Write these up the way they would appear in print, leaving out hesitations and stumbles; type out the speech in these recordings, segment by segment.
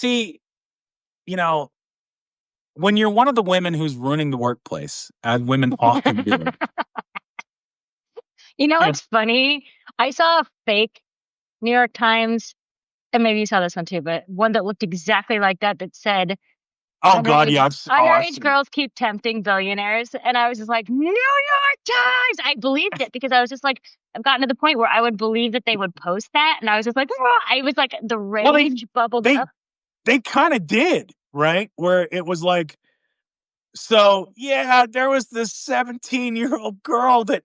see, you know, when you're one of the women who's ruining the workplace, as women often do. You know Yeah. what's funny? I saw a fake New York Times, and maybe you saw this one too, but one that looked exactly like that said Oh God, yeah. I've underage seen it. girls keep tempting billionaires. And I was just like, New York Times! I believed it because I was just like, I've gotten to the point where I would believe that they would post that. And I was just like, "Ah!" I was like, the Well, rage bubbled they up. they kind of did, right? Where it was like, so yeah, there was this 17-year-old girl that,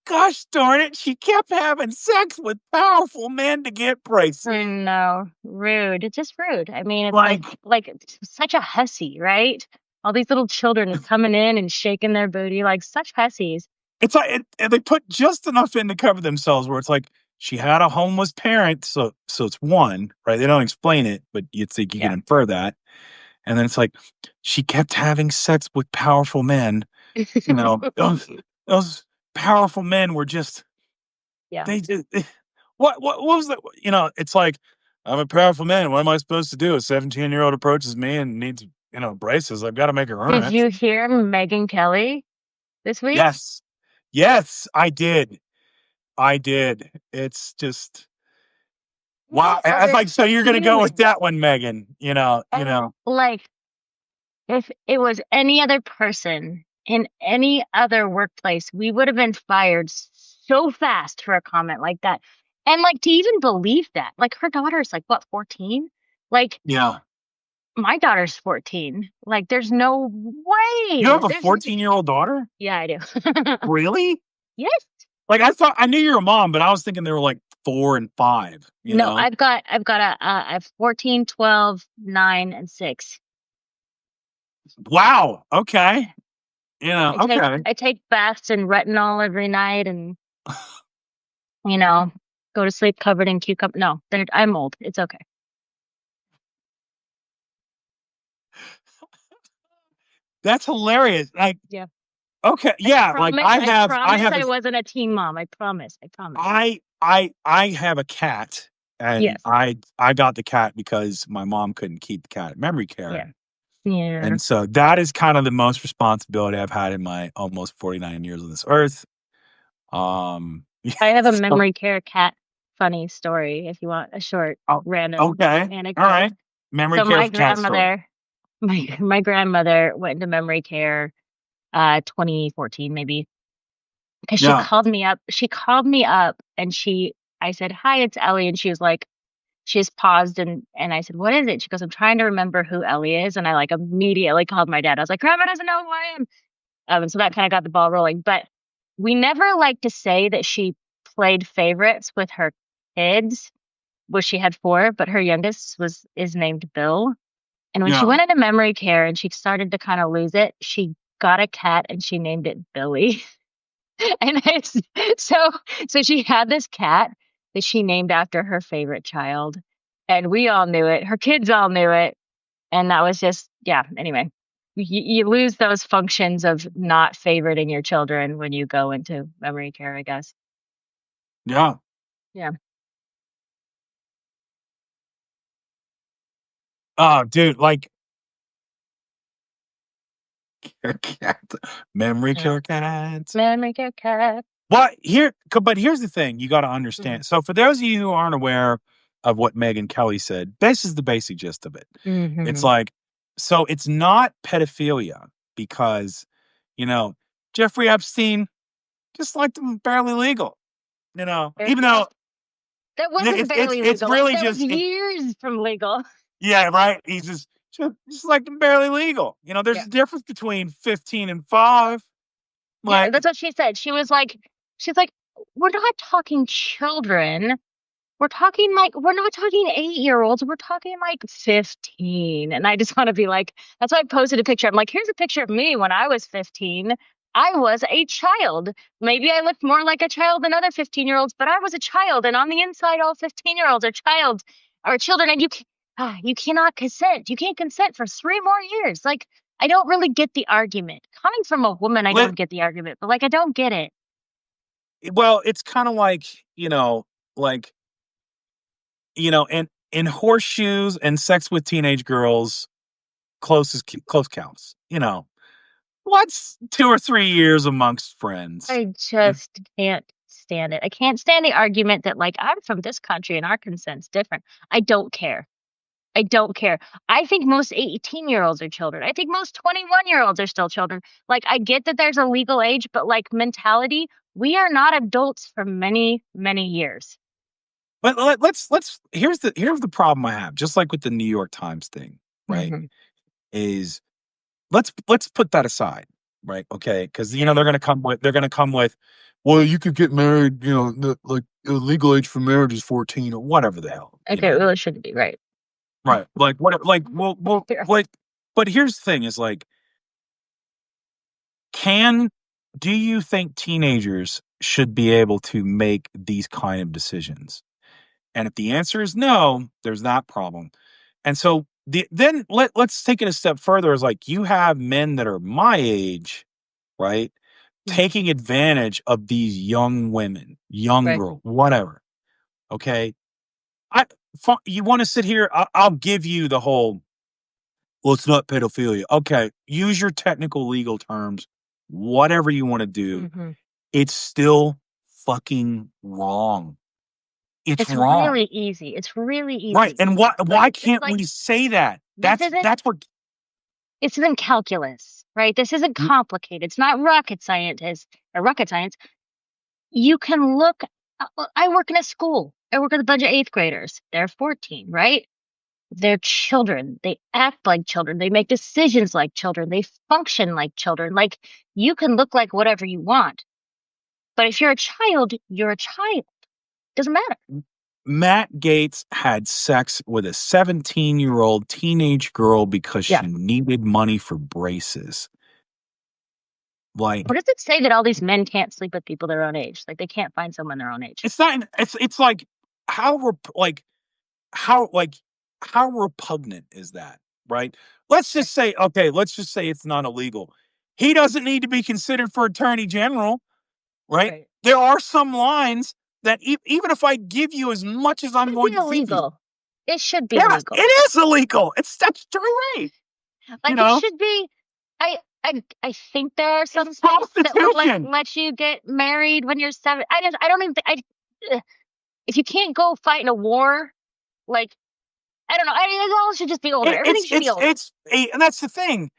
gosh darn it, she kept having sex with powerful men to get braces. No, rude. It's just rude. I mean, it's Like, it's such a hussy, right? All these little children coming in and shaking their booty like such hussies. it's like they put just enough in to cover themselves. Where it's like she had a homeless parent, so it's one, right? They don't explain it, but you'd think you can Yeah. infer that. And then it's like she kept having sex with powerful men. You know, those powerful men were just Yeah. they just what was that? You know, it's like, I'm a powerful man. What am I supposed to do? A 17-year-old approaches me and needs, braces. I've got to make her earn Did it. you hear Megyn Kelly this week? Yes. Yes, I did. I did. It's just wow. I was Other like, so you're gonna go with humans. that one, Megan. And like, if it was any other person in any other workplace, we would have been fired so fast for a comment like that. And like to even believe that, like her daughter's like what, 14? Like Yeah. my daughter's 14. Like there's no You way. have a 14-year-old daughter? Yeah, I do. Really? Yes. Like I knew you were a mom, but I was thinking they were like 4 and 5, you No, know? I've got I have 14, 12, 9, and 6. Wow. Okay. Okay. I take baths in retinol every night and you know, go to sleep covered in cucumber. No, I'm old. It's okay. That's hilarious. Like, Yeah. okay, yeah, like I I promise have I a wasn't a teen mom. I promise. I promise. I have a cat, and Yes. I got the cat because my mom couldn't keep the cat at memory care. Yeah. Yeah. And so that is kind of the most responsibility I've had in my almost 49 years on this earth. I have a So memory care cat funny story if you want a short oh, random okay. All anecdote. right. Memory So care cat story. my grandmother went into memory care 2014 maybe because Yeah. she called me up and I said, "Hi, it's Ellie." And she was like, she just paused and I said, "What is it?" She goes, "I'm trying to remember who Ellie is." And I like immediately called my dad. I was like, "Grandma doesn't know who I am." And so that kind of got the ball rolling. But we never like to say that she played favorites with her kids, which she had 4, but her youngest is named Bill. And when she Yeah. went into memory care and she started to kind of lose it, she got a cat and she named it Billy. And so so she had this cat that she named after her favorite child. And we all knew it. Her kids all knew it. And that was just, yeah, anyway. You lose those functions of not favoriting your children when you go into memory care, I guess. Yeah. Yeah. Oh, dude, like care cat. Memory Yeah. care cats. Memory care cat. But here's the thing you got to Mhm. understand. So, for those of you who aren't aware of what Megyn Kelly said, this is the basic gist of it. It's Mhm. like, so it's not pedophilia because, you know, Jeffrey Epstein just liked them barely legal, even though That wasn't barely it's legal. Like really that was just, years from legal. yeah, right. He's just like them barely legal. There's Yeah. a difference between 15 and 5. Yeah, Like, that's what she said. She's like, we're not talking children. We're not talking 8-year-olds. We're talking like 15. And I just want to be like, that's why I posted a picture. I'm like, here's a picture of me when I was 15. I was a child. Maybe I looked more like a child than other 15-year-olds, but I was a child. And on the inside, all 15-year-olds are children. And you cannot consent. You can't consent for 3 more years. Like, I don't really get the argument. Coming from a woman, I li- don't get the argument, but like, I don't get it. well, it's kind of like, like, and in horseshoes and sex with teenage girls, close counts. What's 2 or 3 years amongst friends? I just can't stand it. I can't stand the argument that like I'm from this country and our consent's different. I don't care. I don't care. I think most 18-year-olds are children. I think most 21-year-olds are still children. Like I get that there's a legal age, but like mentality, we are not adults for many, many years. But let's here's the problem I have, just like with the New York Times thing, right? Hmm. Is let's put that aside, right? Okay, because Okay. they're gonna come with, well, you could get married, like the legal age for marriage is 14 or whatever the hell, Okay, well, it shouldn't be right. right? Like what? Like well, Right. like. But here's the thing: is like, can do you think teenagers should be able to make these kind of decisions? And if the answer is no, there's that problem. And so then let's take it a step further. Is like you have men that are my age, right? Taking advantage of these young women, young Right. girl, whatever. Okay. I you want to sit here, I'll give you the whole, well, it's not pedophilia. Okay, use your technical legal terms, whatever you want to do. Hmm. It's still fucking wrong. It's It's wrong. really easy. It's really Right. easy. And Like why it's can't like we say that? this isn't That's what this isn't calculus, right? This isn't complicated. It's not rocket science. You can look. I work in a school. I work with a bunch of eighth graders. They're 14, right? They're children. They act like children. They make decisions like children. They function like children. Like you can look like whatever you want. But if you're a child, you're a child. Doesn't matter. Matt Gaetz had sex with a 17-year-old teenage girl because Yeah. she needed money for braces. What Like does it say that all these men can't sleep with people their own age? Like they can't find someone their own age. it's not it's like how like how repugnant is that, right? Right. Let's just say it's not illegal. He doesn't need to be considered for attorney general, right? Right. There are some lines that even if I give you as much as I'm Should be going to give you, illegal. It should be yes, illegal. it is illegal. It's statutory rape, you Like it know? should be. I think there are It's some states that would like prostitution. let you get married when you're seven. I don't even think if you can't go fight in a war, like I don't know. It all should just be older. Everything should be older. And that's the thing.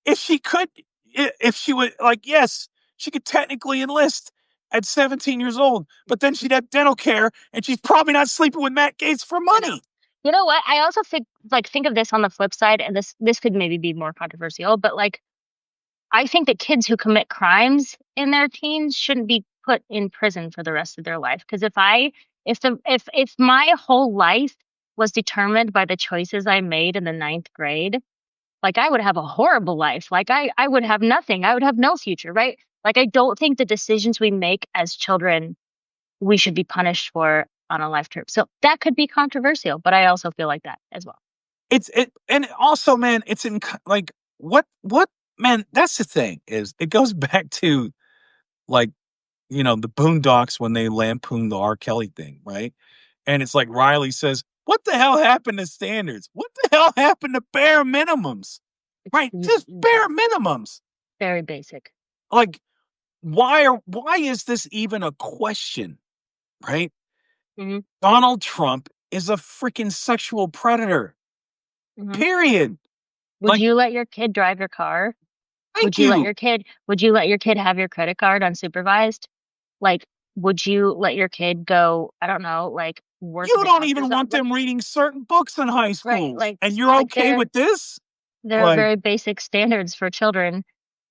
If she could, if she would, like, yes, she could technically enlist at 17 years old, but then she'd have dental care and she's probably not sleeping with Matt Gates for I know. money. You know what? I also think of this on the flip side, and this could maybe be more controversial, but like I think that kids who commit crimes in their teens shouldn't be put in prison for the rest of their life. Because if my whole life was determined by the choices I made in the ninth grade, like I would have a horrible life. Like I would have nothing. I would have no future, right? Like I don't think the decisions we make as children we should be punished for on a life term. So that could be controversial, but I also feel like that as well. And also, man, it's in like what man. That's the thing is it goes back to like the Boondocks when they lampooned the R. Kelly thing, right? And it's like Riley says, "What the hell happened to standards? What the hell happened to bare minimums?" It's Right, just yeah, bare minimums. very basic. Like, why is this even a question, right? Hmm. Donald Trump is a freaking sexual predator. Hmm. Period. Would Like, you let your kid drive your car? thank you. Would you let your kid have your credit card unsupervised? Like, would you let your kid go, I don't know, like work You the don't house or even something? want them reading certain books in high Right, schools, and you're like okay with this? there are Like, very basic standards for children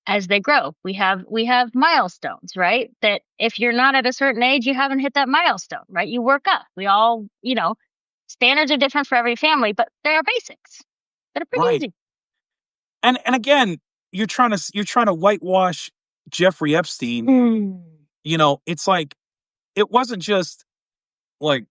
as they grow. We have milestones, right? That if you're not at a certain age, you haven't hit that milestone, right? You work up. We all, standards are different for every family, but there are basics that are pretty right. easy. And again, you're trying to whitewash Jeffrey Epstein. Mm. It's like it wasn't just like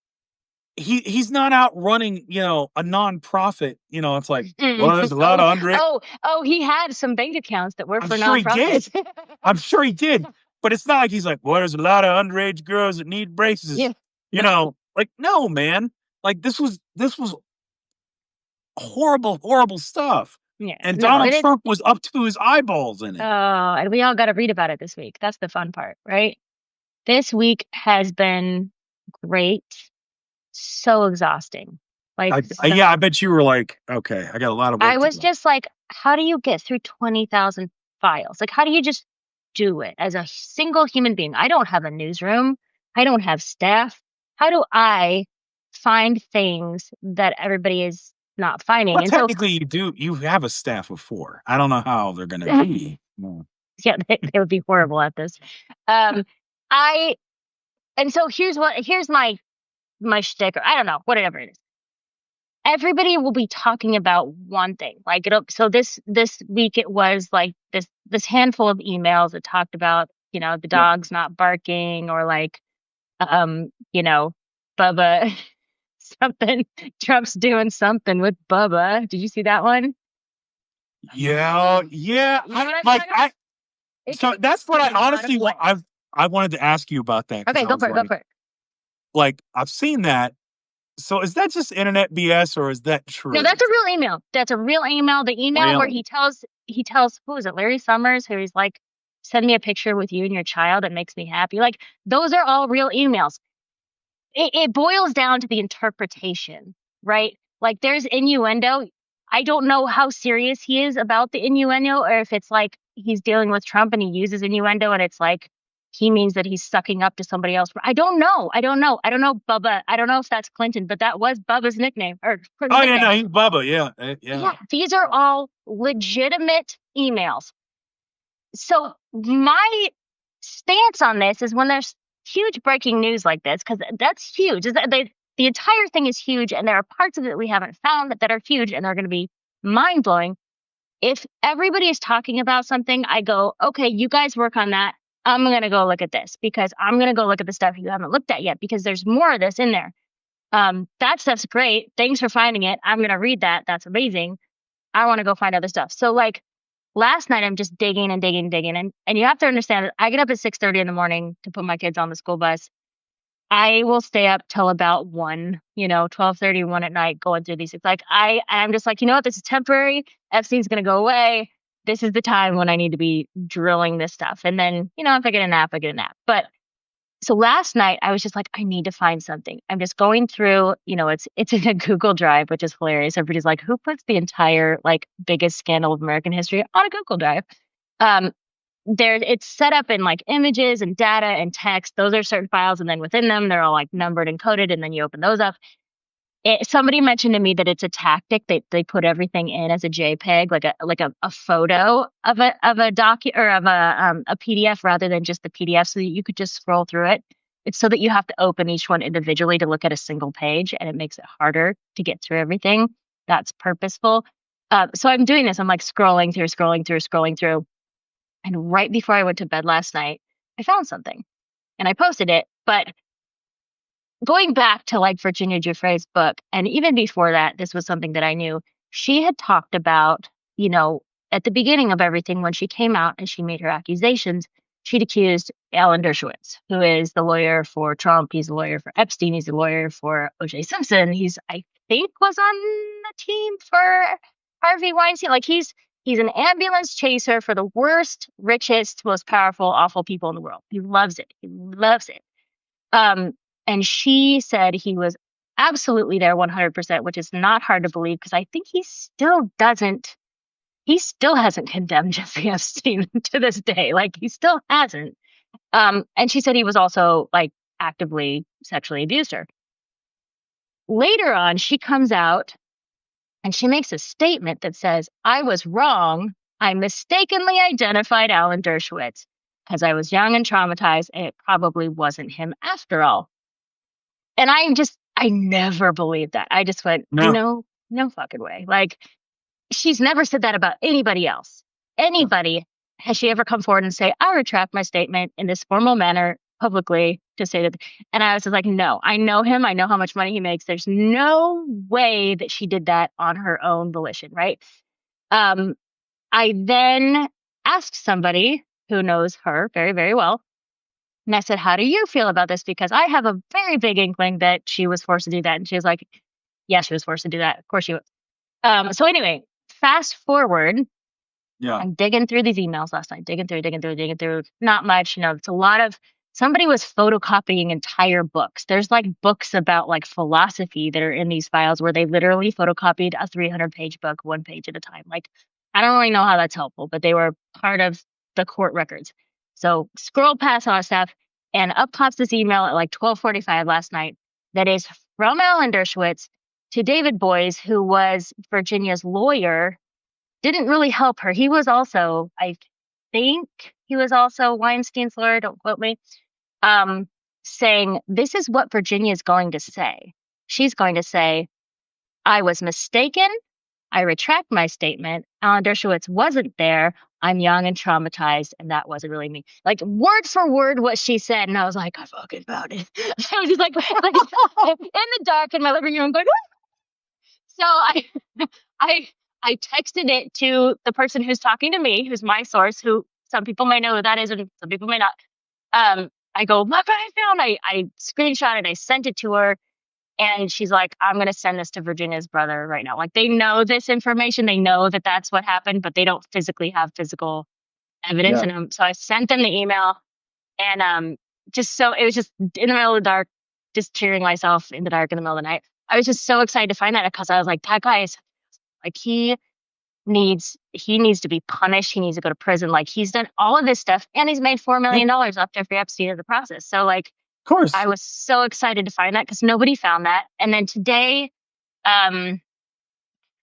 he's not out running, a nonprofit. It's like, well, there's a lot Oh, of under. he had some bank accounts that were I'm for sure he did. nonprofits. I'm sure he did. But it's not like he's like, well, there's a lot of underage girls that need braces. Yeah. Like, no, man. Like this was horrible, horrible stuff. Yeah, And no, Donald it is. Trump was up to his eyeballs in Oh, it. and we all got to read about it this week. That's the fun part, right? This week has been great. So exhausting. Like, Yeah, so I bet you were like, okay, I got a lot of I work to was do. just like, how do you get through 20,000 files? Like, how do you just do it as a single human being? I don't have a newsroom. I don't have staff. How do I find things that everybody is not Well, finding? And so, technically, you do. You have a staff of four. I don't know how they're going to be. No. yeah, they would be horrible at this. Um, I, and so here's my shtick, or I don't know, whatever it is. Everybody will be talking about one thing. Like so this week it was like this handful of emails that talked about, the Yep. dogs not barking, or like Bubba something, Trump's doing something with Bubba. Did you see that one? Yeah, yeah. You know what I'm talking about? It So just that's what I made me want to honestly flip. I wanted to ask you about that because Okay, I go was for it, go for it. like I've seen that. So is that just internet BS or is that No, true? that's a real email. That's a real email. The email where Really? he tells who is it, Larry Summers, who he's like, send me a picture with you and your child. It makes me happy. Like, those are all real emails. It boils down to the interpretation, right? Like, there's innuendo. I don't know how serious he is about the innuendo, or if it's like he's dealing with Trump and he uses innuendo and it's like he means that he's sucking up to somebody else. I don't know. I don't know. I don't know Bubba. I don't know if that's Clinton, but that was Bubba's nickname, or his Oh yeah, no, nickname. he's Bubba. Yeah, yeah. Yeah, these are all legitimate emails. So my stance on this is, when there's huge breaking news like this, because that's huge, is that the entire thing is huge, and there are parts of it we haven't found that are huge, and they're going to be mind blowing. If everybody is talking about something, I go, okay, you guys work on that. I'm going to go look at this, because I'm going to go look at the stuff you haven't looked at yet, because there's more of this in there. That stuff's great. Thanks for finding it. I'm going to read that. That's amazing. I want to go find other stuff. So, like, last night I'm just digging and digging and digging. And you have to understand that I get up at 6:30 in the morning to put my kids on the school bus. I will stay up till about 1, 12:30, 1 at night, going through these. It's like I'm just like, you know what, this is temporary. Epstein's gonna go away. This is the time when I need to be drilling this stuff. And then, if I get a nap, I get a nap. But so last night I was just like, I need to find something. I'm just going through, it's in a Google Drive, which is hilarious. Everybody's like, who puts the entire, like, biggest scandal of American history on a Google Drive? Um, it's set up in like images and data and text. Those are certain files, and then within them they're all like numbered and coded, and then you open those up. Somebody mentioned to me that it's a tactic. They put everything in as a JPEG, like a photo of a doc, or of a PDF, rather than just the PDF, so that you could just scroll through it. It's so that you have to open each one individually to look at a single page, and it makes it harder to get through everything. That's purposeful. So I'm doing this. I'm like scrolling through, scrolling through, scrolling through, and right before I went to bed last night, I found something, and I posted it. But going back to like Virginia Giuffre's book, and even before that, this was something that I knew. She had talked about, at the beginning of everything, when she came out and she made her accusations, she'd accused Alan Dershowitz, who is the lawyer for Trump. He's the lawyer for Epstein. He's the lawyer for O.J. Simpson. I think, was on the team for Harvey Weinstein. Like, he's an ambulance chaser for the worst, richest, most powerful, awful people in the world. He loves it. He loves it. Um, and she said he was absolutely there 100%, which is not hard to believe, because I think he still hasn't condemned Jeffrey Epstein to this day. Like, he still hasn't. And she said he was also, like, actively sexually abused her. Later on, she comes out and she makes a statement that says, I was wrong. I mistakenly identified Alan Dershowitz because I was young and traumatized, and it probably wasn't him after all. And I never believed that. I just went, No. no fucking way. Like, she's never said that about anybody else. Anybody, has she ever come forward and say, I retract my statement in this formal manner publicly to say that? And I was just like, no, I know him. I know how much money he makes. There's no way that she did that on her own volition, right? I then asked somebody who knows her very, very well, And I said, how do you feel about this? Because I have a very big inkling that she was forced to do that. And she was like, yeah, she was forced to do that. Of course she was. So anyway, fast forward, Yeah. I'm digging through these emails last night, digging through. Not much, it's a lot of somebody was photocopying entire books. There's like books about like philosophy that are in these files where they literally photocopied a 300-page book, one page at a time. Like, I don't really know how that's helpful, but they were part of the court records. So scroll past all that stuff, and up pops this email at like 12:45 last night that is from Alan Dershowitz to David Boies, who was Virginia's lawyer. Didn't really help her. He was also, I think he was also Weinstein's lawyer, don't quote me, saying, this is what Virginia is going to say. She's going to say, I was mistaken. I retract my statement. Alan Dershowitz wasn't there. I'm young and traumatized, and that wasn't really me. Like, word for word what she said. And I was like, I fucking found it. I was just like in the dark in my living room going, so I I texted it to the person who's talking to me, who's my source, who some people may know who that is and some people may not. I go, look what I found. I screenshot it, I sent it to her, and she's like, I'm gonna send this to Virginia's brother right now. Like, they know this information, they know that that's what happened, but they don't physically have physical evidence. Yeah. And so I sent them the email, and just so it was just in the middle of the dark, just cheering myself in the dark in the middle of the night. I was just so excited to find that because I was like, that guy is like, he needs to be punished. He needs to go to prison. Like, he's done all of this stuff, and he's made $4 Yeah. million off Jeffrey Epstein in the process. So like, Of course. I was so excited to find that because nobody found that. And then today, I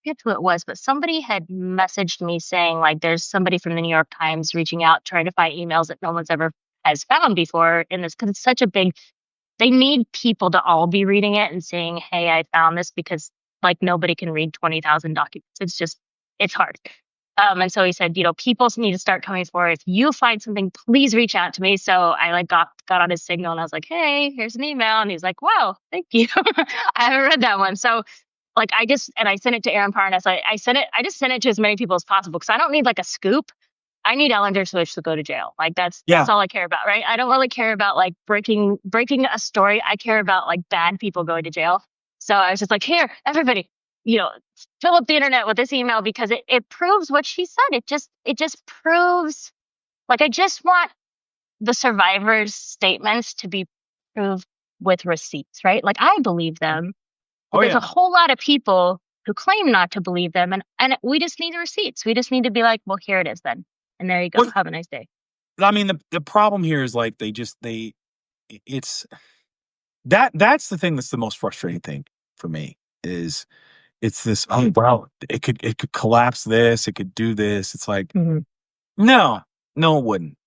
forget who it was, but somebody had messaged me saying like, there's somebody from the New York Times reaching out, trying to find emails that no one's ever has found before in this, because it's such a big, they need people to all be reading it and saying, hey, I found this, because like nobody can read 20,000 documents. It's hard. And so he said, people need to start coming forward. If you find something, please reach out to me. So I like got on his signal, and I was like, hey, here's an email. And he's like, wow, thank you. I haven't read that one. So like, I sent it to Aaron Parnas. I just sent it to as many people as possible, because I don't need like a scoop. I need Ellen Dershowitz to go to jail. Like, that's Yeah. all I care about, right? I don't really care about like breaking a story. I care about like bad people going to jail. So I was just like, here, everybody, fill up the internet with this email, because it proves what she said. It just proves, like, I just want the survivors' statements to be proved with receipts, right? Like, I believe them, but Oh there's a yeah. whole lot of people who claim not to believe them, and we just need the receipts. We just need to be like, well, here it is then. And there you go. Well, Have a nice day. I mean, the problem here is like it's that's the thing that's the most frustrating thing for me is it's this, oh well, it could collapse this, it could do this. It's like, Hmm. no, no, it wouldn't.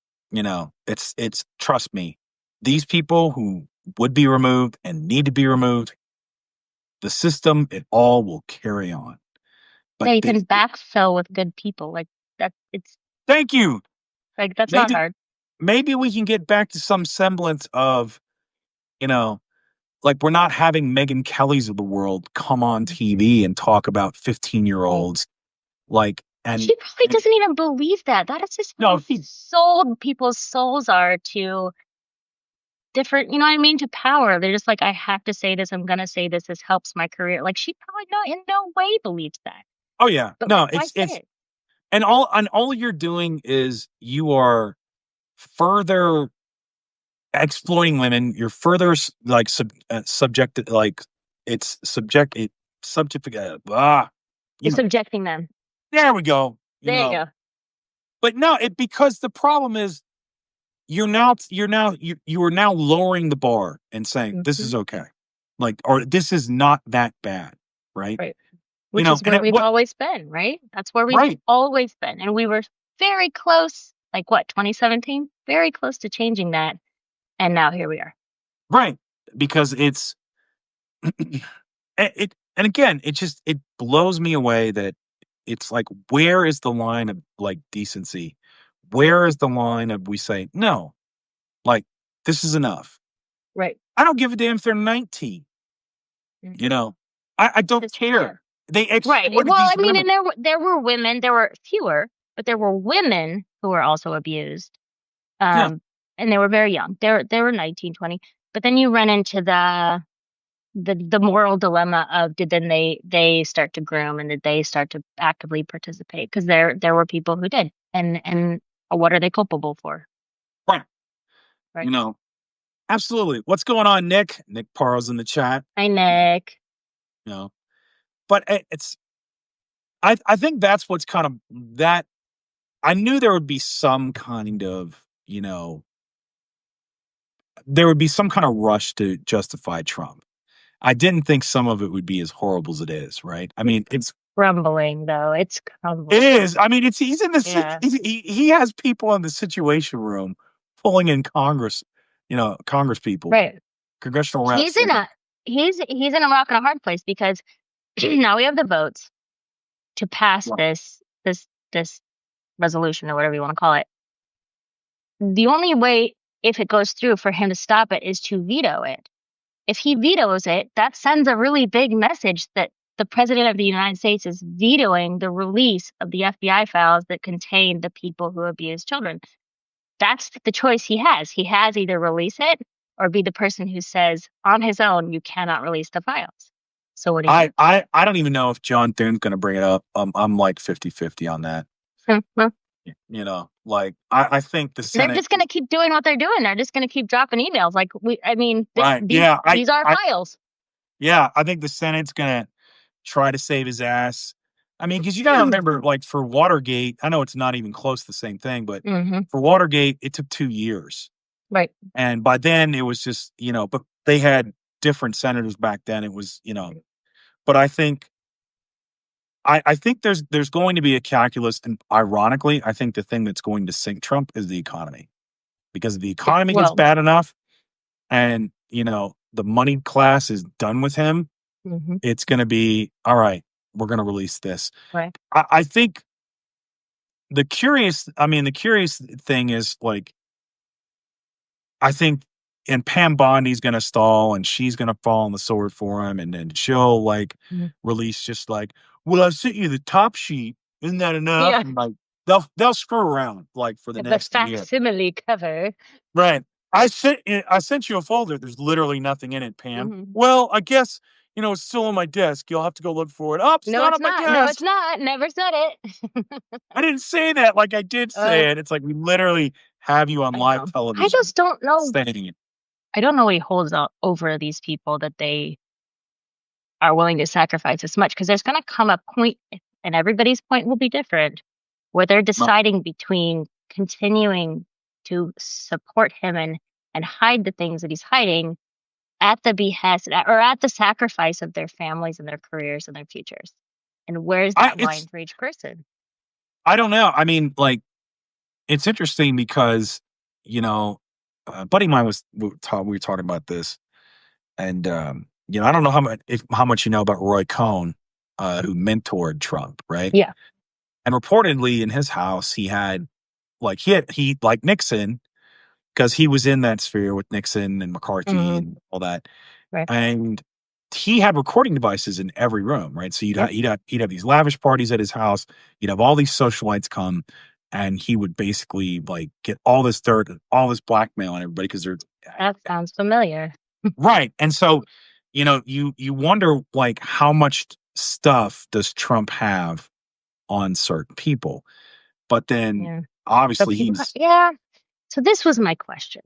It's trust me, these people who would be removed and need to be removed, the system, it all will carry on. Yeah, But you can backfill with good people. Like, that. It's thank you. like, that's not Maybe hard. maybe we can get back to some semblance of, you know, like we're not having Megyn Kelly's of the world come on TV and talk about 15-year-olds like She probably and doesn't even believe that. That is just no, how sold people's souls are to different, you know what I mean? To power. They're just like, I have to say this. I'm going to say this. This helps my career. Like, she probably in no way believes that. oh yeah, But no, why say it's it? and all you're doing is you are further exploiting women. You're further like subjected, like it's subject it subject You're you know subjecting them. there we go. There you go. But no, because the problem is you are now lowering the bar and saying this Hmm. is okay, like, or this is not that bad, right? Right. Which is And where at we've what always been, right? That's where we've right, always been. And we were very close, like what, 2017? Very close to changing that. And now here we are. right, because it's and again, it blows me away that it's like, where is the line of like decency? Where is the line of we say no, like this is enough. Right. I don't give a damn if they're 19. You Hmm. know, I don't Yeah. care. They Right. exploited Well, I these mean, women. and there were women, there were fewer, but there were women who were also abused. Yeah, Um, and they were very young. They were 19, 20. But then you run into the moral dilemma of did then they start to groom and did they start to actively participate? Because there were people who did, and what are they culpable for? Right. You Right. know, absolutely. What's going on, Nick? Nick Parles in the chat. Hi, Nick. You know, but it's I think that's what's kind of that. I knew there would be some kind of there would be some kind of rush to justify Trump. I didn't think some of it would be as horrible as it is, right? I mean, Crumbling though. It's it crumbling. is. I mean, he's in the Yeah. he has people in the Situation Room pulling in Congress, Congress people, Right. congressional reps. He's in a he's in a rock and a hard place because now we have the votes to pass Right. this resolution or whatever you want to call it. The only way, if it goes through, for him to stop it is to veto it. If he vetoes it, that sends a really big message that the president of the United States is vetoing the release of the FBI files that contain the people who abuse children. That's the choice he has. He has either release it or be the person who says on his own, you cannot release the files. So what do you do? I don't even know if John Thune's going to bring it up. I'm like 50-50 on that. Like I think the They're Senate. just going to keep doing what they're doing. They're just going to keep dropping emails. Like Right. Yeah. these are files. Yeah. I think the Senate's going to try to save his ass. I mean, because you got to remember, like for Watergate, I know it's not even close to the same thing, but for Watergate, it took 2 years. Right. And by then it was just, but they had different senators back then. It was, but I think there's going to be a calculus. And ironically, I think the thing that's going to sink Trump is the economy. Because if the economy gets bad enough and, the money class is done with him, it's going to be, all right, we're going to release this. Right. I think the curious thing is like, I think, and Pam Bondi's going to stall and she's going to fall on the sword for him. And then she'll like release just like, well, I sent you the top sheet. Isn't that enough? Yeah. And like, they'll screw around like for the next year. Facsimile cover. Right. I sent you a folder. There's literally nothing in it, Pam. Well, I guess, it's still on my desk. You'll have to go look for it. Oh, it's No, not it's on my not. desk. No, it's not. Never said it. I didn't say that. Like I did say it. It's like we literally have you on live television. I just don't know. Saying it. I don't know what he holds out over these people that they are willing to sacrifice as much, because there's going to come a point, and everybody's point will be different, where they're deciding between continuing to support him and hide the things that he's hiding at the behest or at the sacrifice of their families and their careers and their futures. And where's that line for each person? I don't know. I mean, like, it's interesting because, a buddy of mine we were talking about this, and I don't know how much you know about Roy Cohn, who mentored Trump, right? Yeah. And reportedly in his house, he like Nixon, because he was in that sphere with Nixon and McCarthy and all that. Right. And he had recording devices in every room, right? So he'd have these lavish parties at his house. You'd have all these socialites come, and he would basically like get all this dirt, all this blackmail on everybody because they're. That sounds familiar. Right. And so, you wonder like how much stuff does Trump have on certain people? But then obviously So this was my question,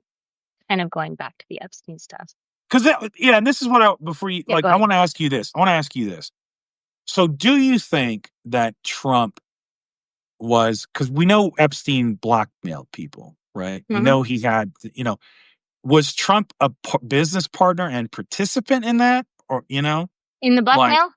kind of going back to the Epstein stuff. Because and this is what I want to ask you this. So do you think that Trump because we know Epstein blackmailed people, right? We know he had, was Trump a business partner and participant in that, or in the blackmail?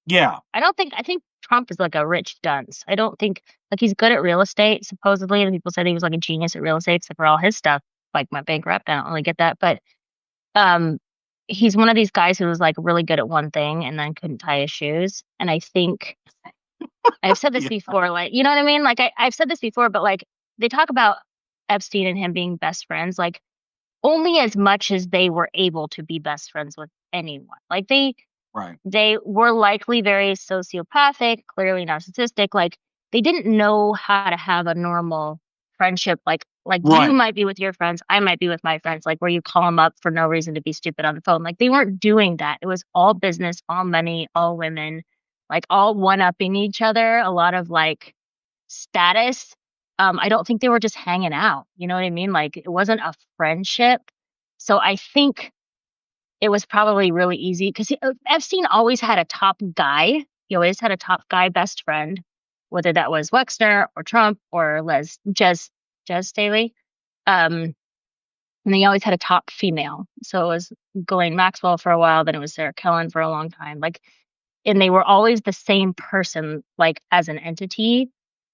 Yeah, I think Trump is like a rich dunce. I don't think like he's good at real estate. Supposedly, and people said he was like a genius at real estate, except for all his stuff, like my bankrupt. I don't really get that, but he's one of these guys who was like really good at one thing and then couldn't tie his shoes. And I think I've said this before, like, you know what I mean? Like I've said this before, but like they talk about Epstein and him being best friends, like only as much as they were able to be best friends with anyone. Like they were likely very sociopathic, clearly narcissistic. Like they didn't know how to have a normal friendship, like you Right. might be with your friends, I might be with my friends, like where you call them up for no reason to be stupid on the phone. Like they weren't doing that. It was all business, all money, all women, like all one-upping each other, a lot of like status. I don't think they were just hanging out. You know what I mean? Like it wasn't a friendship. So I think it was probably really easy because Epstein always had a top guy. He always had a top guy best friend, whether that was Wexner or Trump or Jez Staley. Um, and he always had a top female. So it was Ghislaine Maxwell for a while, then it was Sarah Kellen for a long time. Like, and they were always the same person, like as an entity.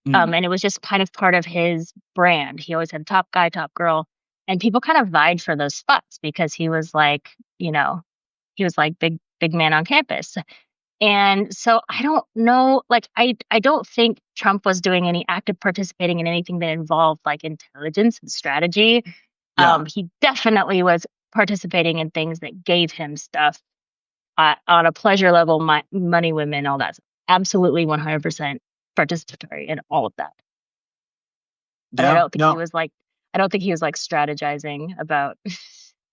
Mm. And it was just kind of part of his brand. He always had top guy, top girl. And people kind of vied for those spots because he was like, you know, he was like big man on campus. And so I don't know, like I don't think Trump was doing any active participating in anything that involved like intelligence and strategy. Yeah. He definitely was participating in things that gave him stuff on a pleasure level, money, women, all that. Absolutely 100% participatory in all of that. But Yeah. No. I don't think he was like strategizing about,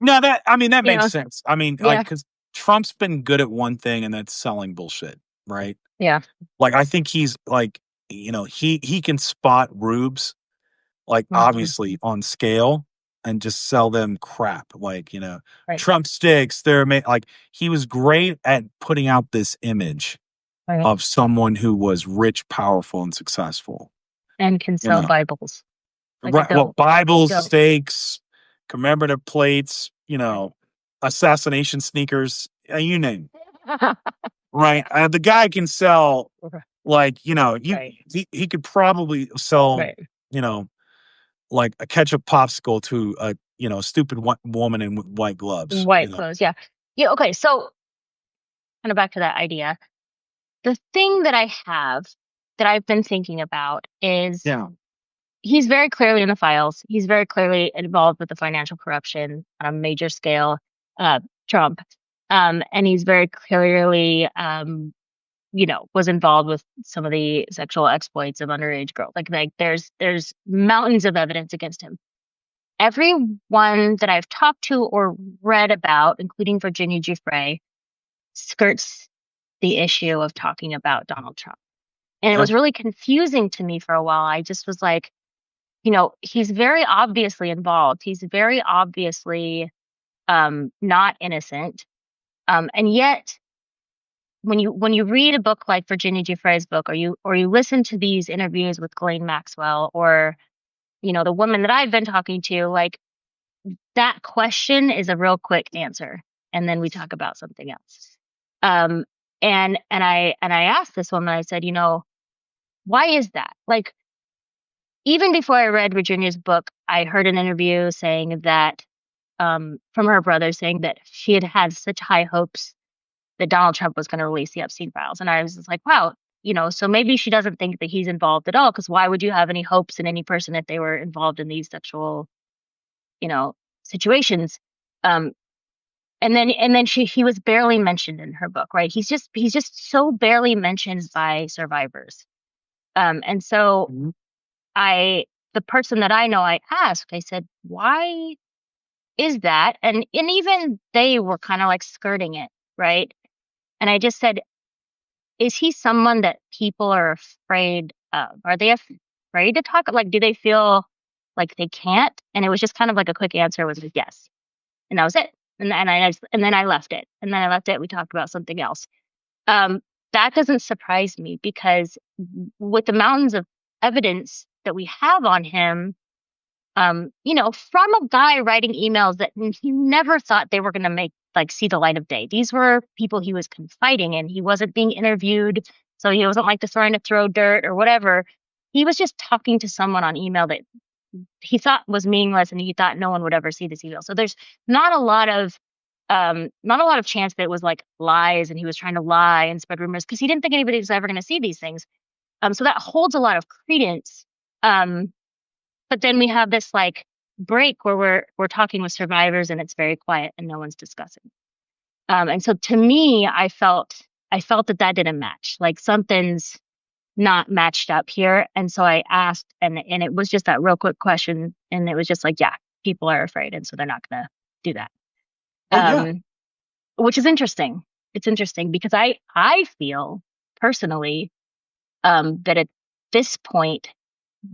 No, that you makes know, sense. I mean, like, yeah, because Trump's been good at one thing, and that's selling bullshit, right? yeah, Like, I think he's like, he can spot rubes, like, mhm, obviously on scale and just sell them crap. Like, right, Trump sticks, like, he was great at putting out this image right, of someone who was rich, powerful, and successful, and can you sell know? Bibles like a Right. Well, Bibles, dope. steaks, commemorative plates, assassination sneakers, you name it. Right. The guy can sell like, Right, he could probably sell, right, you know, like a ketchup popsicle to a, stupid woman in white gloves, white clothes, yeah, yeah. Okay, so kind of back to that idea. The thing that I have that I've been thinking about is Yeah. he's very clearly in the files. He's very clearly involved with the financial corruption on a major scale, Trump. And he's very clearly, was involved with some of the sexual exploits of underage girls. Like there's mountains of evidence against him. Everyone that I've talked to or read about, including Virginia Giuffre, skirts the issue of talking about Donald Trump. And it Yeah. was really confusing to me for a while. I just was like, he's very obviously involved. He's very obviously not innocent. And yet when you read a book like Virginia Giuffre's book, or you listen to these interviews with Ghislaine Maxwell, or the woman that I've been talking to, like that question is a real quick answer, and then we talk about something else. Um, and I asked this woman, I said, why is that? Like, even before I read Virginia's book, I heard an interview saying that, from her brother, saying that she had had such high hopes that Donald Trump was going to release the Epstein files. And I was just like, wow, so maybe she doesn't think that he's involved at all. Because why would you have any hopes in any person if they were involved in these sexual, you know, situations? Um, and then he was barely mentioned in her book, right? He's just so barely mentioned by survivors. And so Mhm. the person that I know, I asked, I said, why is that? And even they were kind of like skirting it, right? And I just said, is he someone that people are afraid of? Are they afraid to talk? Like, do they feel like they can't? And it was just kind of like a quick answer was like, yes. And that was it. And then I left it. And then I left it. We talked about something else. Um, that doesn't surprise me because with the mountains of evidence that we have on him, from a guy writing emails that he never thought they were going to see the light of day. These were people he was confiding in. He wasn't being interviewed, so he wasn't like trying to throw dirt or whatever. He was just talking to someone on email that he thought was meaningless, and he thought no one would ever see this email. So there's not a lot of chance that it was like lies, and he was trying to lie and spread rumors because he didn't think anybody was ever going to see these things. So that holds a lot of credence. But then we have this like break where we're talking with survivors and it's very quiet and no one's discussing. And so to me, I felt that didn't match. Like something's not matched up here. And so I asked, and it was just that real quick question, and it was just like, yeah, people are afraid, and so they're not going to do that. Oh yeah. Which is interesting. It's interesting because I feel personally that at this point,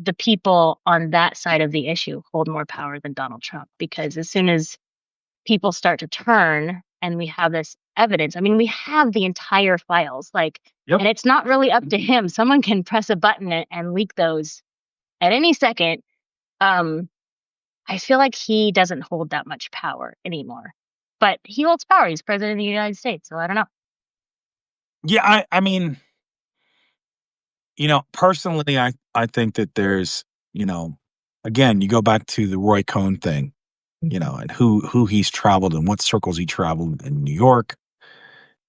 the people on that side of the issue hold more power than Donald Trump, because as soon as people start to turn and we have this evidence, I mean, we have the entire files, like, Yep. and it's not really up to him. Someone can press a button and leak those at any second. I feel like he doesn't hold that much power anymore, but he holds power. He's president of the United States. So I don't know. Yeah, I mean, personally, I think that there's, again, you go back to the Roy Cohn thing, and who he's traveled and what circles he traveled in New York.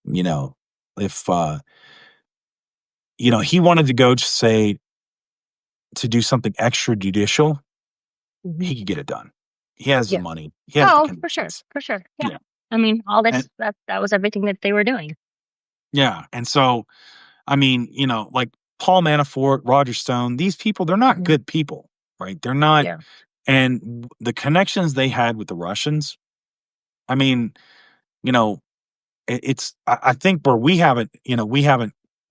If he wanted to go to say to do something extrajudicial, Mhm. he could get it done. He has the Yeah. money. He has the Oh, for sure. connections. For sure. Yeah. Yeah. I mean, all And this, that was everything that they were doing. yeah. And so, I mean, like Paul Manafort, Roger Stone, these people, they're not Mhm. good people, right? They're not. Yeah. And the connections they had with the Russians, I mean, you know, I think where we haven't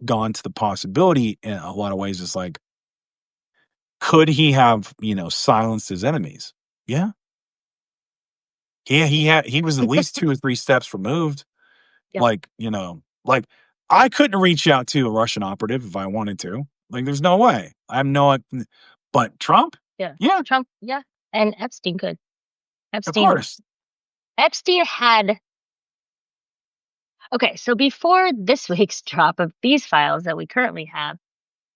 gone to the possibility in a lot of ways is like, could he have, silenced his enemies? Yeah. Yeah. He was at least 2 or 3 steps removed. Yeah. Like I couldn't reach out to a Russian operative if I wanted to. Like, there's no way. I have no, but Trump? Yeah. Yeah, Trump. Yeah. And Epstein could. of Epstein, course. Epstein had, okay. So before this week's drop of these files that we currently have,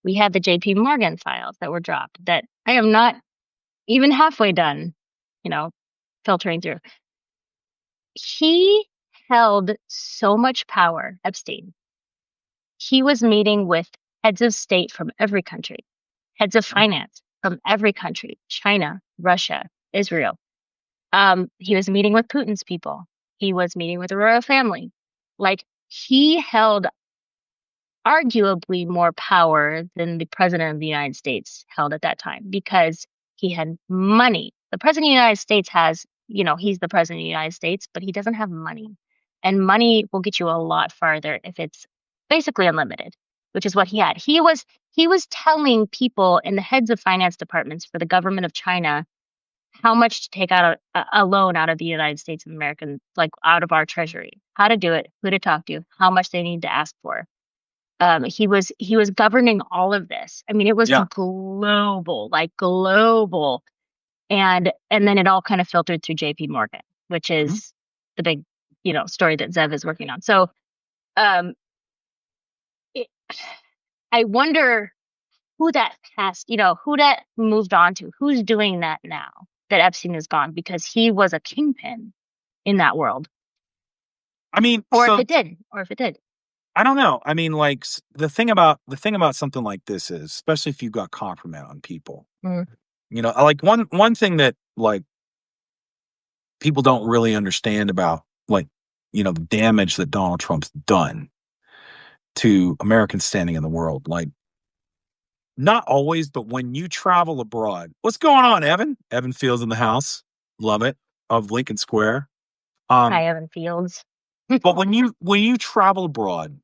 we had the JP Morgan files that were dropped that I am not even halfway done, you know, filtering through. He held so much power, Epstein. He was meeting with heads of state from every country, heads of finance from every country, China, Russia, Israel. He was meeting with Putin's people. He was meeting with the royal family. Like, he held arguably more power than the president of the United States held at that time because he had money. The president of the United States has, he's the president of the United States, but he doesn't have money. And money will get you a lot farther if it's basically unlimited, which is what he had. He was telling people in the heads of finance departments for the government of China how much to take out a loan out of the United States of America, like out of our treasury, how to do it, who to talk to, how much they need to ask for. He was governing all of this. I mean, it was Yeah. global, like global. And then it all kind of filtered through JP Morgan, which Mhm. is the big, story that Zev is working on. So, um, it, I wonder who that passed, who that moved on to, who's doing that now that Epstein is gone, because he was a kingpin in that world. I mean, Or if so it did, or if it did. I don't know. I mean, like the thing about something like this is, especially if you've got compromise on people, Mm. like one thing that like people don't really understand about like the damage that Donald Trump's done to American standing in the world. Like, not always, but when you travel abroad, what's going on, Evan? Evan Fields in the house, love it, of Lincoln Square. Hi, Um, Evan Fields. but when you travel abroad,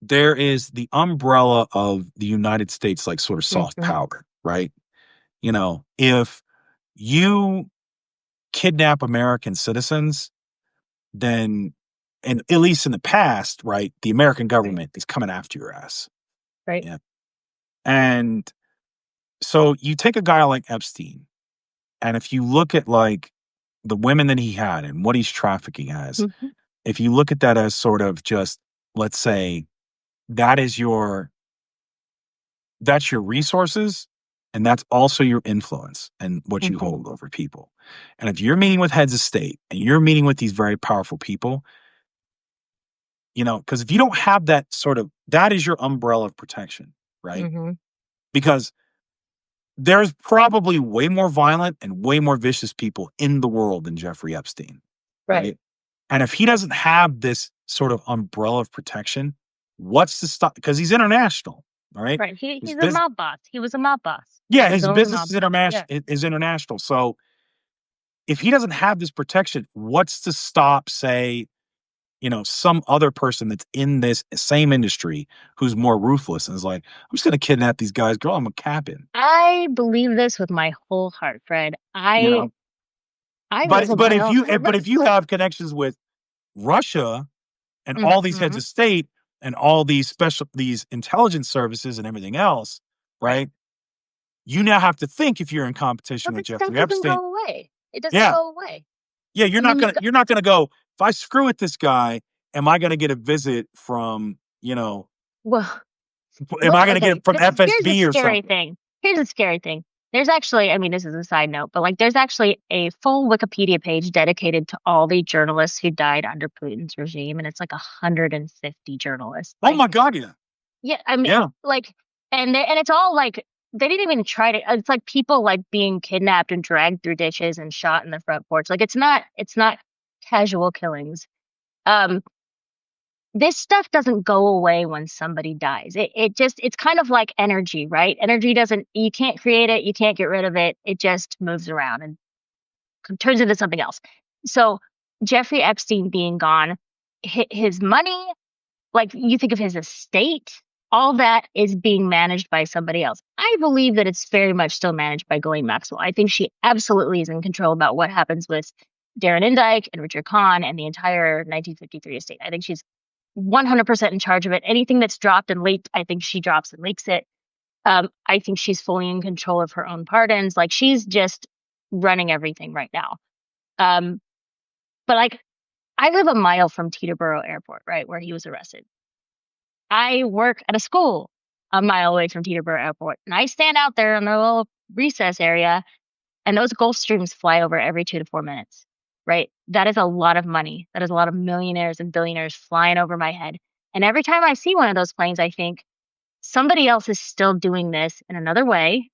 there is the umbrella of the United States, like sort of soft Mhm. power, right? If you kidnap American citizens, then, and at least in the past, right, the American Right. government is coming after your ass. Right. Yeah. And so you take a guy like Epstein, and if you look at like the women that he had and what he's trafficking as, Mhm. if you look at that as sort of just, let's say, that is that's your resources, and that's also your influence and what you Mhm. hold over people. And if you're meeting with heads of state and you're meeting with these very powerful people, because if you don't have that sort of, that is your umbrella of protection, right? Mhm. Because there's probably way more violent and way more vicious people in the world than Jeffrey Epstein, Right. right? And if he doesn't have this sort of umbrella of protection, what's to stop? Because he's international. All right. Right. His He's a business, mob boss. He was a mob boss. yeah, His his own business mob is boss. Yeah. international. So if he doesn't have this protection, what's to stop, say, some other person that's in this same industry who's more ruthless and is like, I'm just gonna kidnap these guys, girl, I'm a captain. I believe this with my whole heart, Fred. You I know. I But wrestled but my if own. you but if you have connections with Russia and all these heads Hmm. of state and all these intelligence services and everything else, Right. right? You now have to think if you're in But competition with this stuff Jeffrey doesn't Epstein. go away. It doesn't Yeah. go away. Yeah, I mean, you're not gonna go, if I screw with this guy, am I gonna get a visit from, well, am I gonna get okay, it from but here's the FSB or scary something? thing. Here's the scary thing. There's actually, I mean, this is a side note, but like there's actually a full Wikipedia page dedicated to all the journalists who died under Putin's regime, and it's like 150 journalists. Oh Like, my God, yeah. yeah, I mean, Yeah. like, and it's all like they didn't even try to. It's like people like being kidnapped and dragged through ditches and shot in the front porch. Like, it's not casual killings. Um, this stuff doesn't go away when somebody dies. It's kind of like energy, right? Energy doesn't, you can't create it, you can't get rid of it. It just moves around and turns into something else. So Jeffrey Epstein being gone, his money, like you think of his estate, all that is being managed by somebody else. I believe that it's very much still managed by Ghislaine Maxwell. I think she absolutely is in control about what happens with Darren Indyke and Richard Kahn and the entire 1953 estate. I think she's 100% in charge of it. Anything that's dropped and leaked, I think she drops and leaks it. I think she's fully in control of her own pardons. Like she's just running everything right now. Um, but like I live a mile from Teterboro Airport, right, where he was arrested. I work at a school a mile away from Teterboro Airport, and I stand out there in the little recess area, and those Gulf Streams fly over every 2 to 4 minutes, right? That is a lot of money. That is a lot of millionaires and billionaires flying over my head. And every time I see one of those planes, I think somebody else is still doing this in another way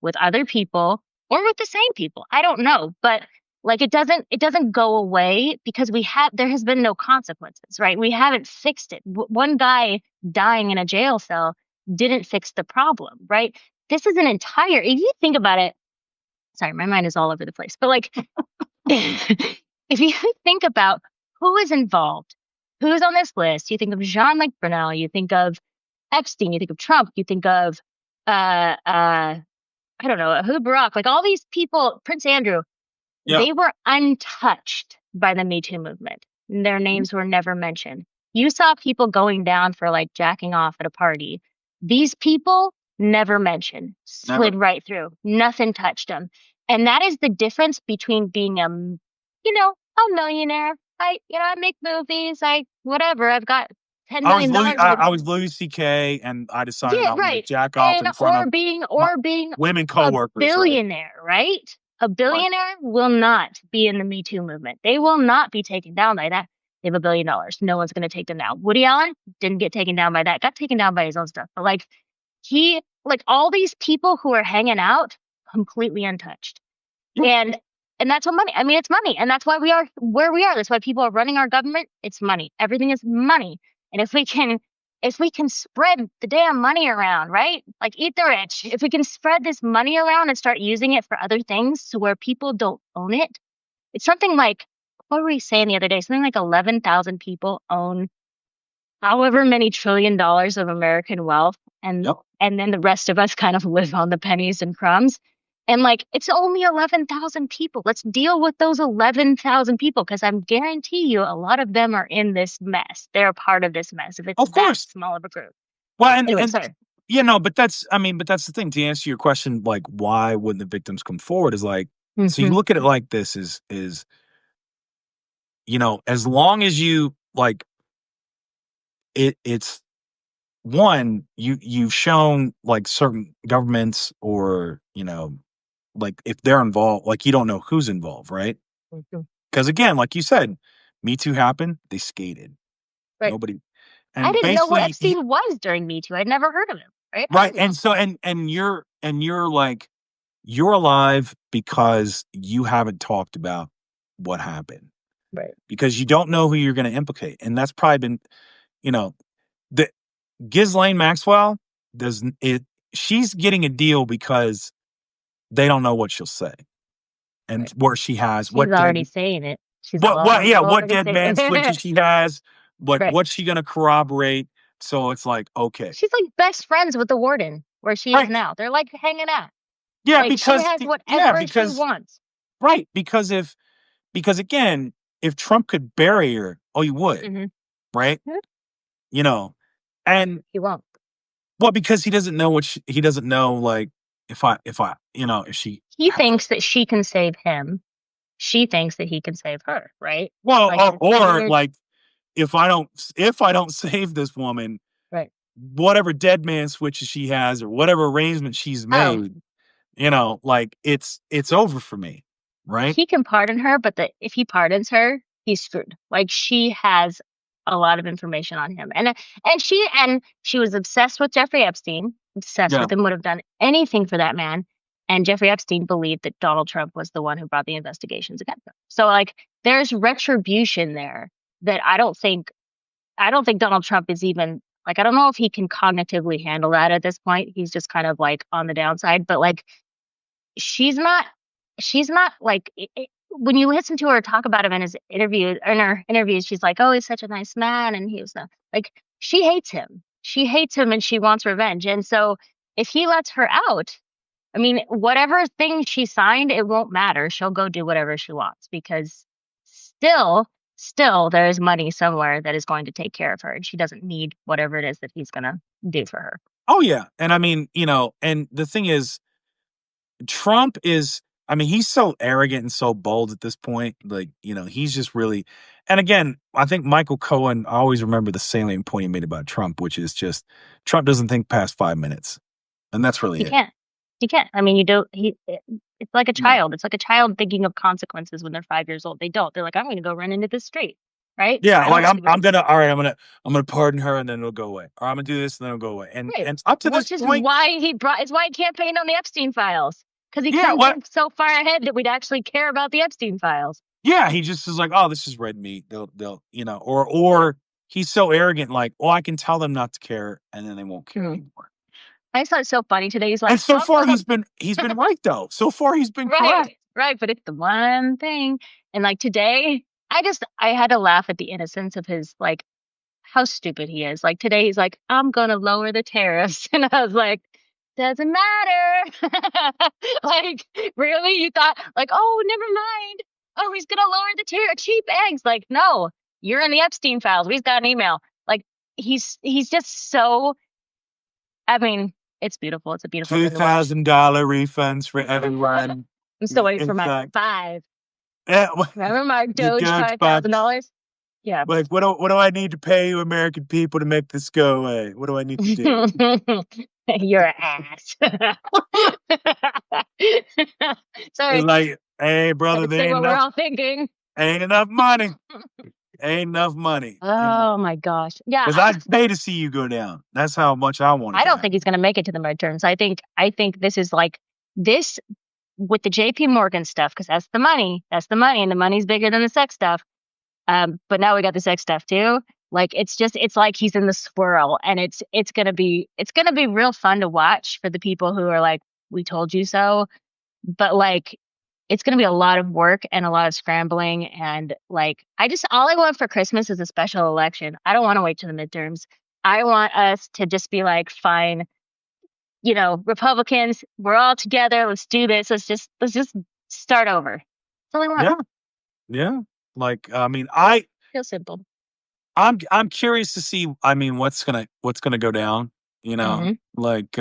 with other people or with the same people. I don't know, but like it doesn't go away because there has been no consequences, right? We haven't fixed it. One guy dying in a jail cell didn't fix the problem, right? This is an entire, if you think about it, sorry, my mind is all over the place, but like if you think about who is involved, who's on this list, you think of Jean-Luc Brunel, you think of Epstein, you think of Trump, you think of I don't know, who Barack, like all these people, Prince Andrew, Yeah. they were untouched by the Me Too movement. Their names were never mentioned. You saw people going down for like jacking off at a party. These people never mentioned, slid Never. right through. Nothing touched them. And that is the difference between being a millionaire. I make movies. Whatever. I've got $10 million in the I was bank. Louis C.K. and I decided Yeah, I wanted right. to jack off And in front of or being women a coworkers, right? billionaire, right? A Right. billionaire will not be in the Me Too movement. They will not be taken down by that. They have $1 billion. No one's going to take them down. Woody Allen didn't get taken down by that. Got taken down by his own stuff. But like all these people who are hanging out, completely untouched. Yeah. And that's what money. I mean, it's money, and that's why we are where we are. That's why people are running our government. It's money. Everything is money. And if we can spread the damn money around, right? Like eat the rich. If we can spread this money around and start using it for other things to where people don't own it, it's something like what were we saying the other day? Something like 11,000 people own however many $1 trillion of American wealth, and Yep. and then the rest of us kind of live on the pennies and crumbs. And like it's only 11,000 people. Let's deal with those 11,000 people because I'm guarantee you a lot of them are in this mess. They're a part of this mess if it's Of that course. small of a group. Well, Anyway, and sorry. but that's the thing. To answer your question, like why wouldn't the victims come forward? Is like, so you Hmm. look at it like this: is as long as you like it's one, you've shown like certain governments or like if they're involved, like you don't know who's involved, right? Mhm. Because again, like you said, Me Too happened, they skated. Right. Nobody, I and didn't know who basically, Epstein was during Me Too. I'd never heard of him. Right. I right, didn't know. and so and you're like you're alive because you haven't talked about what happened Right. because you don't know who you're going to implicate, and that's probably been, the Ghislaine Maxwell. doesn't it she's getting a deal because they don't know what she'll say and Right. where she has She's already saying it. She's what already dead saying man switches it. she has, Right. what's she gonna corroborate. So it's like, okay. She's like best friends with the warden where she is Right. now. They're like hanging out. Yeah, Like she because has whatever she because wants. right, because again, if Trump could bury her, oh, he would, Hmm. right? You know, and He won't. well, because he doesn't know he doesn't know, like, if she, He thinks that she can save him. She thinks that he can save her, right? well, Like this or weird, like, if I don't save this woman, right? whatever dead man switches she has or whatever arrangement she's Oh, made, like it's over for me, right? he can pardon her, but if he pardons her, he's screwed. Like she has a lot of information on him, and she was obsessed with Jeffrey Epstein, obsessed Yeah. with him, would have done anything for that man. And Jeffrey Epstein believed that Donald Trump was the one who brought the investigations against him. So like there's retribution there that I don't think Donald Trump is even like I don't know if he can cognitively handle that at this point. He's just kind of like on the downside, but like she's not she's not like when you listen to her talk about him in her interviews, she's like, "Oh, he's such a nice man," and he was like she hates him. She hates him, and she wants revenge. And so, if he lets her out, I mean, whatever thing she signed, it won't matter. She'll go do whatever she wants because still, still, there's money somewhere that is going to take care of her, and she doesn't need whatever it is that he's gonna do for her. Oh yeah, and I mean, and the thing is, Trump is, I mean, he's so arrogant and so bold at this point. Like, he's just really, and again, I think Michael Cohen, I always remember the salient point he made about Trump, which is just Trump doesn't think past 5 minutes. And that's really He it. can't. He can't. I mean, you don't. It's like a No. child. It's like a child thinking of consequences when they're 5 years old. They don't. They're like, I'm going to go run into this street, right? Yeah, I like don't. I'm gonna, all right, I'm gonna pardon her and then it'll go away. Or I'm gonna do this and then it'll go away. And Right. and up to this Which is point, why it's why he campaigned on the Epstein files because he yeah, couldn't what think so far ahead that we'd actually care about the Epstein files. yeah, he just is like, oh, this is red meat. They'll, or he's so arrogant, like, oh, I can tell them not to care, and then they won't care Mhm. anymore. I just thought it's so funny today. He's And like, so far oh, he's been right though. So far he's been correct. right, right. But it's the one thing. And like today, I had to laugh at the innocence of his like how stupid he is. Like today, he's like, I'm gonna lower the tariffs, and I was like, doesn't matter. Like, really? You thought like, oh, never mind. Oh, he's gonna lower the cheap eggs. Like, no, you're in the Epstein files. We just got an email. Like, he's just so. I mean, it's beautiful. It's a beautiful two thing to watch. thousand dollar refunds for everyone. I'm still waiting for It's my like, five. yeah, Remember my you Doge Doge bucks. $5,000? Yeah. Like, what do I need to pay you, American people, to make this go away? What do I need to do? You're an ass. It's Sorry, like, hey, had brother, to there say ain't what we're enough, all thinking. ain't enough money, ain't enough money. Oh my gosh. Yeah, Because I'd pay to see you go down. That's how much I want it I to don't happen. think he's gonna make it to the midterms. I think this is like this with the JP Morgan stuff, because that's the money. That's the money, and the money's bigger than the sex stuff. But now we got the sex stuff too. Like it's like he's in the swirl, and it's gonna be real fun to watch for the people who are like, we told you so. But like it's gonna be a lot of work and a lot of scrambling, and like all I want for Christmas is a special election. I don't want to wait to the midterms. I want us to just be like, fine, Republicans, we're all together. Let's do this. Let's just start over. That's all I want. Yeah, yeah. Like, I mean, Real simple. I'm curious to see. I mean, what's gonna go down. Hmm. Like,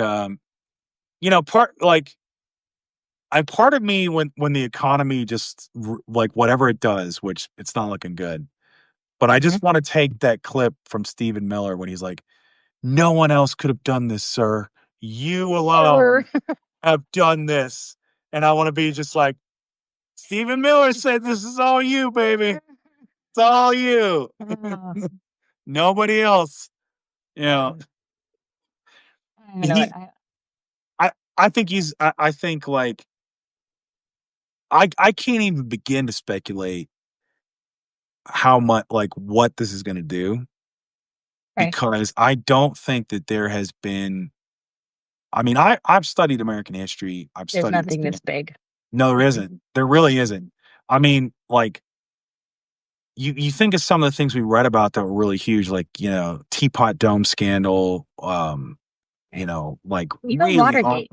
part of me, when the economy just like whatever it does, which it's not looking good. But I Hmm. just want to take that clip from Stephen Miller when he's like, "No one else could have done this, sir. You Sure. alone have done this." And I want to be just like, Stephen Miller said, "This is all you, baby. It's all you. Oh, Nobody else." You know, I don't know what he, I think I think like, I can't even begin to speculate how much, like, what this is going to do, right. because I don't think that there has been. I mean, I've studied American history. I've There's studied nothing this big. No, there Mm-mm. isn't. There really isn't. I mean, like you think of some of the things we read about that were really huge, like, Teapot Dome scandal, Right. like Even really Watergate.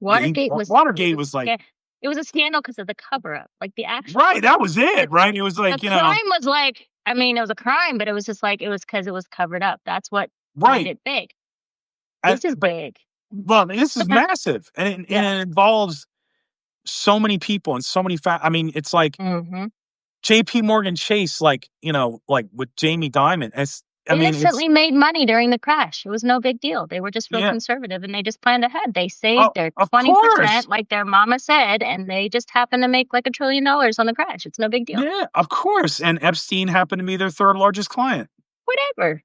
Watergate was Watergate was like it was a scandal because of the cover up. Like the actual right, that was the, it, right? It was the like, crime was like, I mean, it was a crime, but it was just like it was because it was covered up. That's what made right. it big. And, This is but big. well, this is massive. And Yeah. it involves so many people and so many I mean, it's like Hmm. JP Morgan Chase, like, like with Jamie Dimon. I mean, it's Innocently made money during the crash. It was no big deal. They were just real yeah. conservative and they just planned ahead. They saved Oh, their of 20%, course. like their mama said, and they just happened to make like $1 trillion on the crash. It's no big deal. Yeah, of course. And Epstein happened to be their third largest client. Whatever.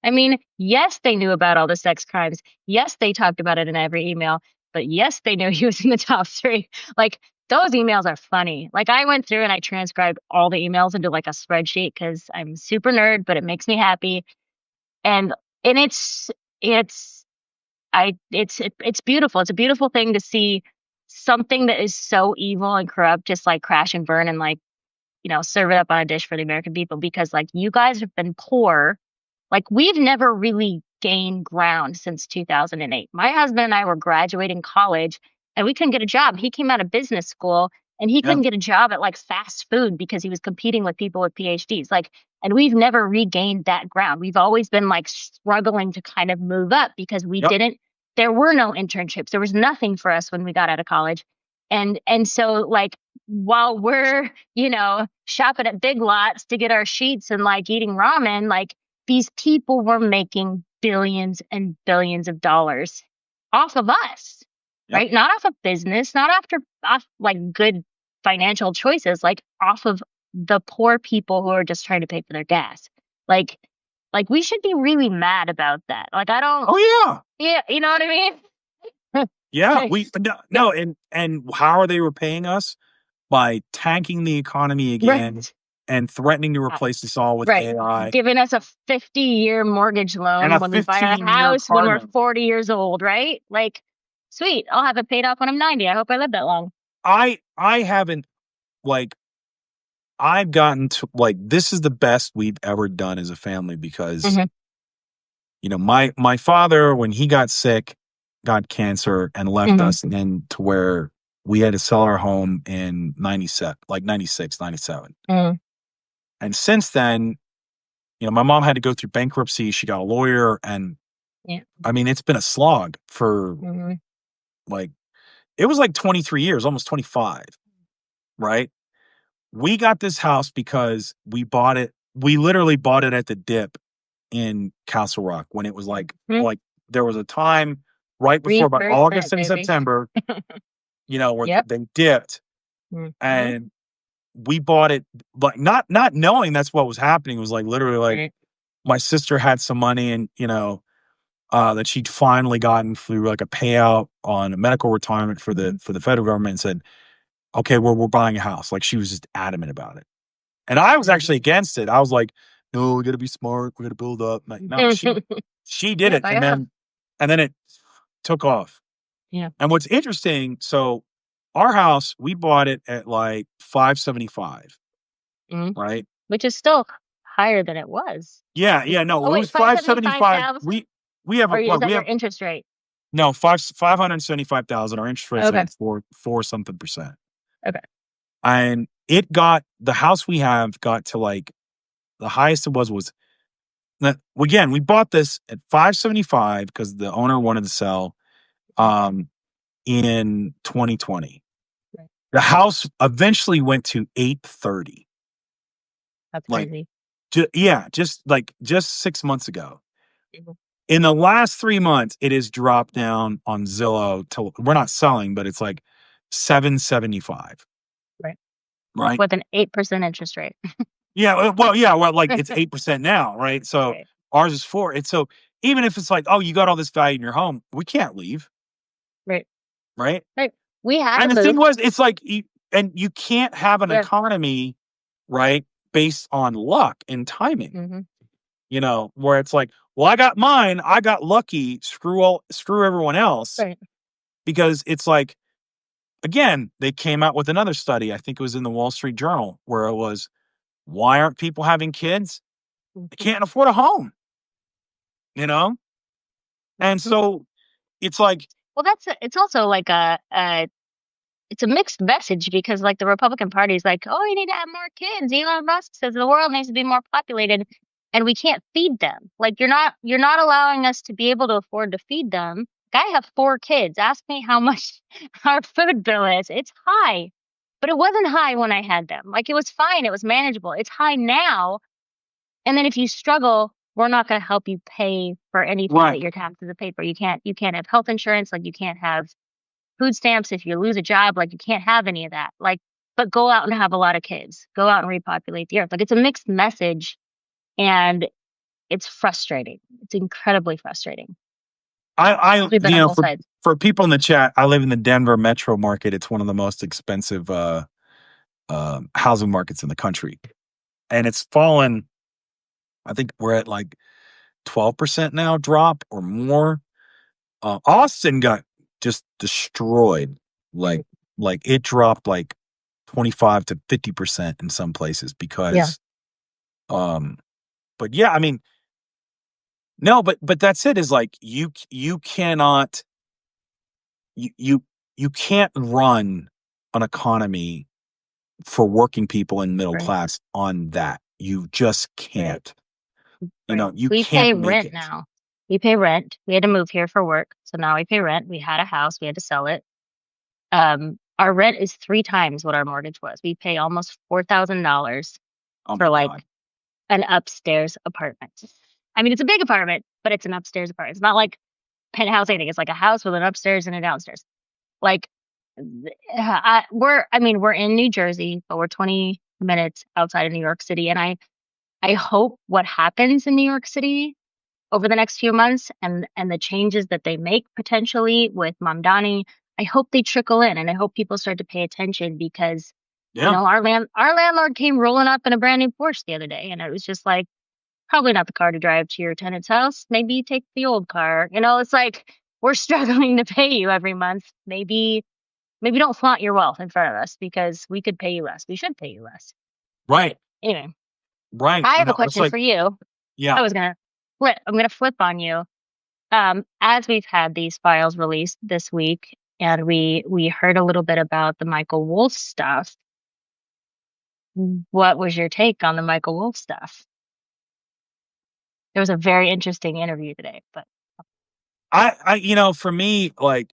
I mean, yes, they knew about all the sex crimes. Yes, they talked about it in every email. But yes, they knew he was in the top three. Like, those emails are funny. Like, I went through and I transcribed all the emails into like a spreadsheet because I'm super nerd, but it makes me happy. And it's it's beautiful. It's a beautiful thing to see something that is so evil and corrupt just like crash and burn and like, serve it up on a dish for the American people because like you guys have been poor. Like we've never really gained ground since 2008. My husband and I were graduating college and we couldn't get a job. He came out of business school and he Yep. couldn't get a job at like fast food because he was competing with people with PhDs. Like, and we've never regained that ground. We've always been like struggling to kind of move up because Yep. there were no internships. There was nothing for us when we got out of college. And so like while we're, shopping at Big Lots to get our sheets and like eating ramen, like these people were making billions and billions of dollars off of us, Yep. right? Not off of business, not off like good financial choices, like off of the poor people who are just trying to pay for their gas. Like, like we should be really mad about that. Like I don't, Oh yeah. yeah, you know what I mean? Yeah. We Yeah, no, and how are they repaying us? By tanking the economy again right. and threatening to Uh, replace us all with Right. AI Giving us a 50-year mortggage and loan a when we buy our 15-year house when car we're note. 40 years old, right? Like, sweet. I'll have it paid off when I'm 90. I hope I live that long. I haven't like I've gotten to like this is the best we've ever done as a family because Hmm. my father when he got sick got cancer and left Hmm. us and to where we had to sell our home in 97 like 96 97. Hmm. And since then, my mom had to go through bankruptcy. She got a lawyer and Yeah. I mean it's been a slog for Hmm. like it was like 23 years, almost 25, right? We got this house because we literally bought it at the dip in Castle Rock when it was Hmm. like there was a time right before about 3%, August and baby. September, where Yep. they dipped Hmm. and we bought it like not knowing that's what was happening. It was like literally like Right. my sister had some money and that she'd finally gotten through like a payout on a medical retirement for the federal government and said, okay, we're buying a house. Like she was just adamant about it. And I was Crazy. actually against it. I was like, no, we gotta be smart. We gotta build up. Like, no, she did Yeah, it. buy And a house. then it took off. Yeah. And what's interesting, so our house, we bought it at like 575, Hmm. right? Which is still higher than it was. Yeah, yeah, no, Oh, it wait, was 575. 575,000? We have a Or is well, that we your have interest rate? no 575,000. Our interest rate's Okay. like four something percent. Okay. And the house we have got to like the highest it was again, we bought this at 575 because the owner wanted to sell um in 2020. Right. The house eventually went to 830. That's Like crazy. just 6 months ago. Mhm. In the last 3 months, it has dropped down on Zillow to we're not selling, but it's like 775, Right. right? With an 8% interest rate. Yeah, like it's 8% now, right? So Right. ours is 4. It's so even if it's like, "Oh, you got all this value in your home," we can't leave, Right. right? Right. We had to And the thing move. was, it's like you can't have an Yeah. economy, right, based on luck and timing. Hmm. where it's like, well, I got mine, I got lucky, screw everyone else. Right. Because it's like, again, they came out with another study, I think it was in the Wall Street Journal, where it was, why aren't people having kids? They Mhm. can't afford a home, you know? And Mhm. so it's like, Well, it's also like it's a mixed message because like the Republican Party is like, oh, you need to have more kids. Elon Musk says the world needs to be more populated and we can't feed them. Like you're not allowing us to be able to afford to feed them. I have 4 kids. Ask me how much our food bill is. It's high. But it wasn't high when I had them. Like it was fine. It was manageable. It's high now. And then if you struggle, we're not going to help you pay for anything that right, your taxes have paid for. You can't have health insurance, like you can't have food stamps if you lose a job, like you can't have any of that. Like, but go out and have a lot of kids. Go out and repopulate the earth. Like it's a mixed message and it's frustrating. It's incredibly frustrating. We've been on both sides. for people in the chat, I live in the Denver metro market. It's one of the most expensive housing markets in the country. And it's fallen, I think we're at like 12% now drop or more. Austin got just destroyed. Like, like it dropped like 25 to 50% in some places Yeah. because, um, but yeah, I mean, no, but that's it, is like, you cannot, you, you, you can't run an economy for working people in middle Right. class on that. You just Right. can't, Right. you We can't pay make rent it. now. We pay rent. We had to move here for work. So now we pay rent. We had a house. We had to sell it. Our rent is 3 times what our mortgage was. We pay almost $4,000 Oh for my like God. an upstairs apartment. I mean, it's a big apartment, but it's an upstairs apartment. It's not like penthouse anything. It's like a house with an upstairs and a downstairs. Like, we're in New Jersey, but we're 20 minutes outside of New York City. And I hope what happens in New York City over the next few months and the changes that they make potentially with Mamdani, I hope they trickle in and I hope people start to pay attention because, Yeah. our landlord came rolling up in a brand new Porsche the other day and it was just like, probably not the car to drive to your tenant's house. Maybe take the old car. It's like we're struggling to pay you every month. Maybe don't flaunt your wealth in front of us because we could pay you less. We should pay you less. Right. Anyway, Right. I have a It's question like, for you. yeah. I was gonna I'm gonna flip on you. As we've had these files released this week, and we heard a little bit about the Michael Wolff stuff. What was your take on the Michael Wolff stuff? There was a very interesting interview today, but For me, like,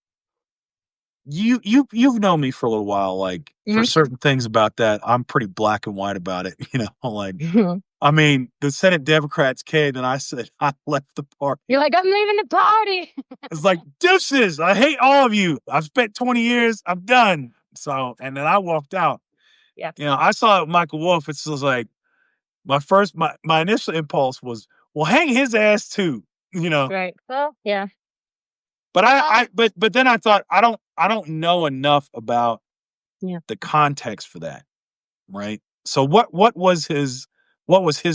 you've known me for a little while. Like, for certain things about that, I'm pretty black and white about it. Like, Mhm. I mean, the Senate Democrats came and I said I left the You're party. like, I'm leaving the party. It's like, deuces, I hate all of you. I've spent 20 years, I'm done. So, and then I walked out. Yeah, I saw Michael Wolff. It's just like, my initial impulse was, well, hang his ass too. You know, right. Well, yeah. but Well, but then I thought, I don't know enough about yeah. the context for that, right? So what was his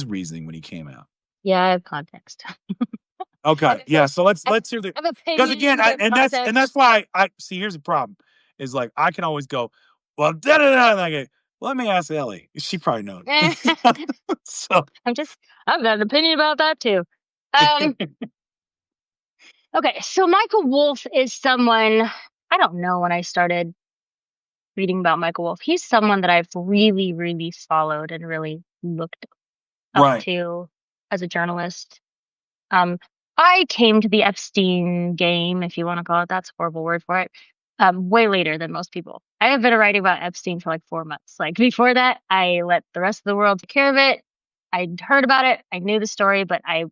reasoning when he came out? Yeah, I have context. I Okay, yeah. So let's have, let's hear the, I have because again, opinions. I have and context. that's why I see. Here's the problem: is like, I can always go, well, da da da. Like, let me ask Ellie. She probably knows. So I've got an opinion about that too. Um, okay, so Michael Wolff is someone I don't know when I started reading about Michael Wolff. He's someone that I've really, really followed and really looked up right, to as a journalist. Um, I came to the Epstein game, if you want to call it that's a horrible word for it, way later than most people. I have been writing about Epstein for like 4 months. Like before that, I let the rest of the world take care of it. I'd heard about it. I knew the story, but I'm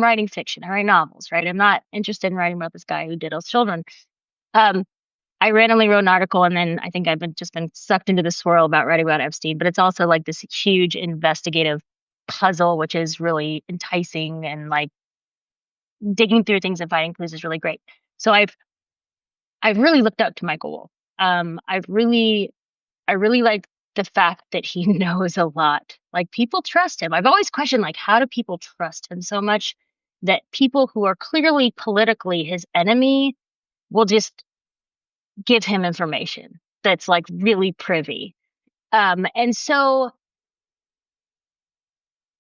writing fiction. I write novels, right? I'm not interested in writing about this guy who diddles children. Um, I randomly wrote an article and then I think I've been sucked into the swirl about writing about Epstein, but it's also like this huge investigative puzzle, which is really enticing and like digging through things and finding clues is really great. So I've really looked up to Michael Wolff. I really like the fact that he knows a lot. Like, people trust him. I've always questioned, like, how do people trust him so much that people who are clearly politically his enemy will just give him information that's like really privy. And so,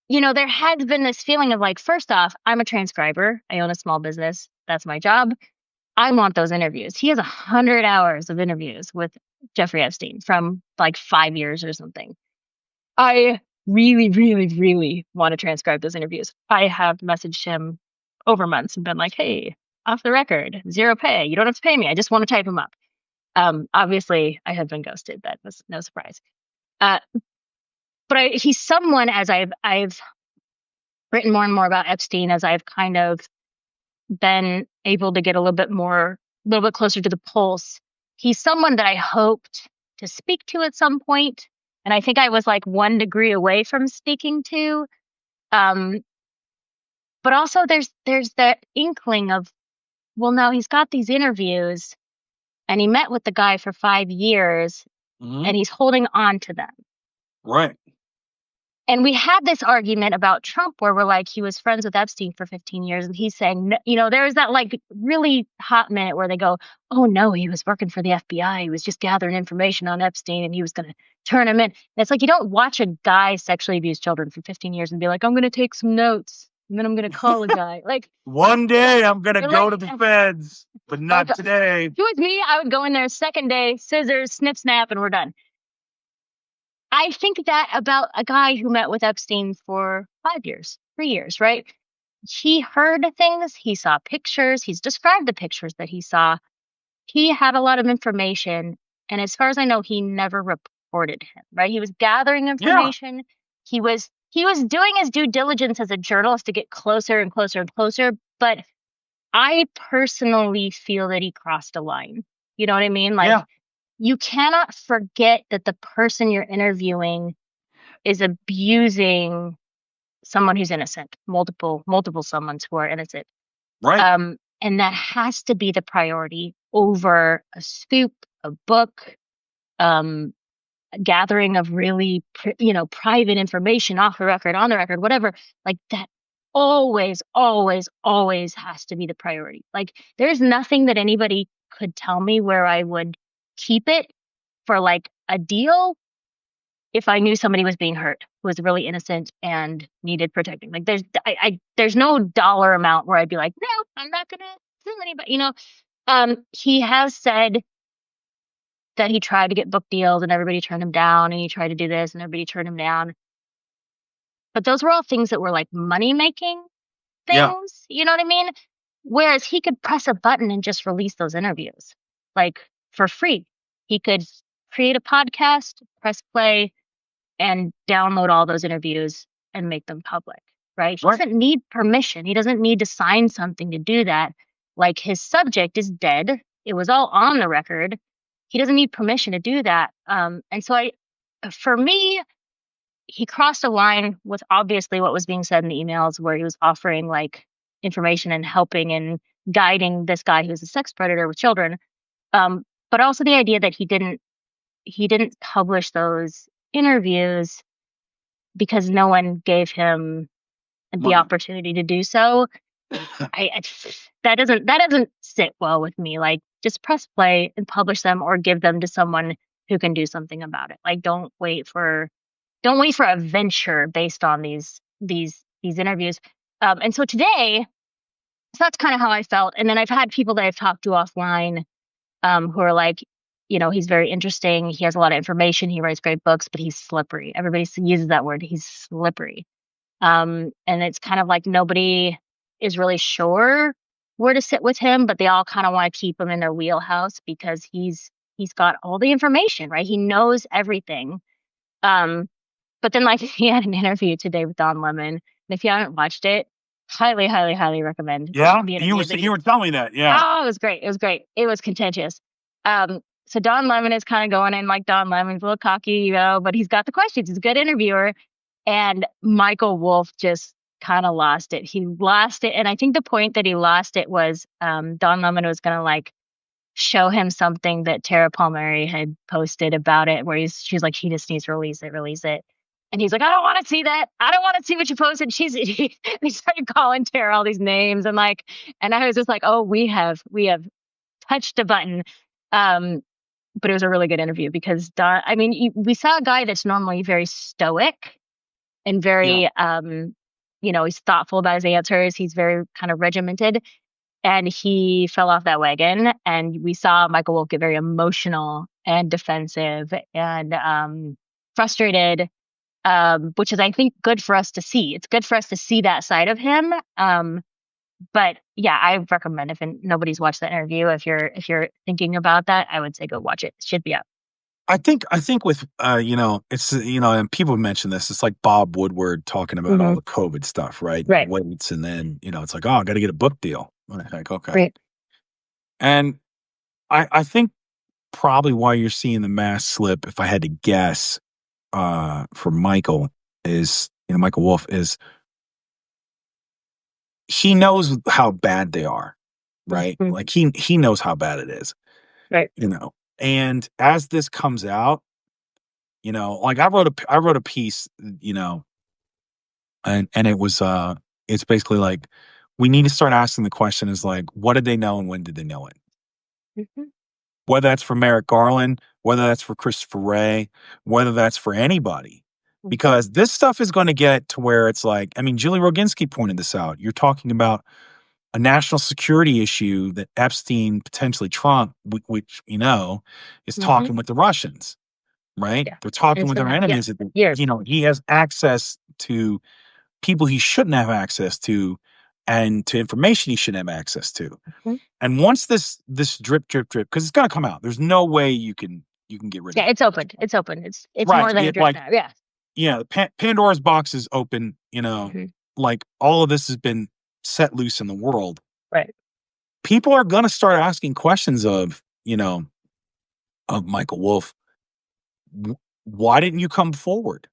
there has been this feeling of like, first off, I'm a transcriber. I own a small business. That's my job. I want those interviews. He has 100 hours of interviews with Jeffrey Epstein from like 5 years or something. I really, really, really want to transcribe those interviews. I have messaged him over months and been like, hey, off the record, zero pay. You don't have to pay me. I just want to type them up. Obviously, I have been ghosted. That was no surprise. But he's someone, as I've written more and more about Epstein, as I've kind of been able to get a little bit closer to the pulse. He's someone that I hoped to speak to at some point, and I think I was like 1 degree away from speaking to. But also, there's that inkling of, well, no, he's got these interviews, and he met with the guy for 5 years, and he's holding on to them. Right. And we had this argument about Trump where we're like, he was friends with Epstein for 15 years. And he's saying, there's that like really hot minute where they go, oh, no, he was working for the FBI. He was just gathering information on Epstein and he was going to turn him in. And it's like, you don't watch a guy sexually abuse children for 15 years and be like, I'm going to take some notes and then I'm going to call a guy. Like, one day I'm going to go to the feds, but not today. If it was me, I would go in there second day, scissors, snip, snap, and we're done. I think that about a guy who met with Epstein for 5 years, 3 years, right? He heard things, he saw pictures, he's described the pictures that he saw. He had a lot of information, and as far as I know, he never reported him, right? He was gathering information. Yeah. He was doing his due diligence as a journalist to get closer and closer and closer, but I personally feel that he crossed a line. You know what I mean? Like, yeah. You cannot forget that the person you're interviewing is abusing someone who's innocent, multiple someones who are innocent. Right. And that has to be the priority over a scoop, a book, gathering of really, private information off the record, on the record, whatever. Like, that always, always, always has to be the priority. Like, there's nothing that anybody could tell me where I would keep it for like a deal if I knew somebody was being hurt, who was really innocent and needed protecting. Like, there's no dollar amount where I'd be like, no, I'm not gonna sue anybody. He has said that he tried to get book deals and everybody turned him down, and he tried to do this and everybody turned him down. But those were all things that were like money making things. Yeah. You know what I mean? Whereas he could press a button and just release those interviews, like, for free. He could create a podcast, press play, and download all those interviews and make them public, right? He doesn't need permission. He doesn't need to sign something to do that. Like, his subject is dead. It was all on the record. He doesn't need permission to do that. And so for me, he crossed a line with obviously what was being said in the emails, where he was offering like information and helping and guiding this guy who's a sex predator with children. But also the idea that he didn't publish those interviews because no one gave him the opportunity to do so. That doesn't sit well with me. Like, just press play and publish them, or give them to someone who can do something about it. Like, don't wait for a venture based on these interviews. And so today, so that's kind of how I felt. And then I've had people that I've talked to offline who are like, he's very interesting. He has a lot of information. He writes great books, but he's slippery. Everybody uses that word. He's slippery. And it's kind of like nobody is really sure where to sit with him, but they all kind of want to keep him in their wheelhouse because he's got all the information, right? He knows everything. But then, like, he had an interview today with Don Lemon, and if you haven't watched it, highly, highly, highly recommend. Yeah, you were telling me that. Yeah. Oh, it was great. It was great. It was contentious. So Don Lemon is kind of going in like Don Lemon's a little cocky, but he's got the questions. He's a good interviewer. And Michael Wolff just kind of lost it. He lost it. And I think the point that he lost it was Don Lemon was going to like show him something that Tara Palmieri had posted about it, where she's like, he just needs to release it. And he's like, I don't want to see that. I don't want to see what you posted. He started calling Tara all these names and like, and I was just like, oh, we have touched a button. Um, but it was a really good interview because I mean, we saw a guy that's normally very stoic and Yeah. very, he's thoughtful about his answers. He's very kind of regimented, and he fell off that wagon. And we saw Michael Wolff get very emotional and defensive and frustrated, which is, I think, good for us to see. It's good for us to see that side of him. But yeah, I recommend, if nobody's watched that interview, if you're thinking about that, I would say go watch it. It should be up. I think with it's and people mention this. It's like Bob Woodward talking about all Hmm. the COVID stuff, right? Right. Waits, and then it's like, oh, I got to get a book deal. And I think, okay, Right. and I think probably why you're seeing the mask slip, if I had to guess, for Michael is Michael Wolff is he knows how bad they are, right? Mhm. Like he knows how bad it is, Right. And as this comes out, like I wrote a piece, and it was it's basically like we need to start asking the question is like, what did they know and when did they know it? Mhm. Whether that's for Merrick Garland, whether that's for Christopher Wray, whether that's for anybody. Mhm. Because this stuff is going to get to where it's like, I mean, Julie Roginski pointed this out. You're talking about a national security issue that Epstein, potentially Trump, which is Mhm. talking with the Russians, right? Yeah. They're And talking it's with been their that, yeah, enemies. That years. he has access to people he shouldn't have access to, and to information he shouldn't have access to. Mhm. And once this drip, because it's gonna come out. There's no way you can get rid of Yeah, it. it's open. It's open. It's Right. more than a drip now. Yeah. Yeah, Pandora's box is open, Hmm. like all of this has been set loose in the world. Right. People are gonna start asking questions of Michael Wolff. Why didn't you come forward?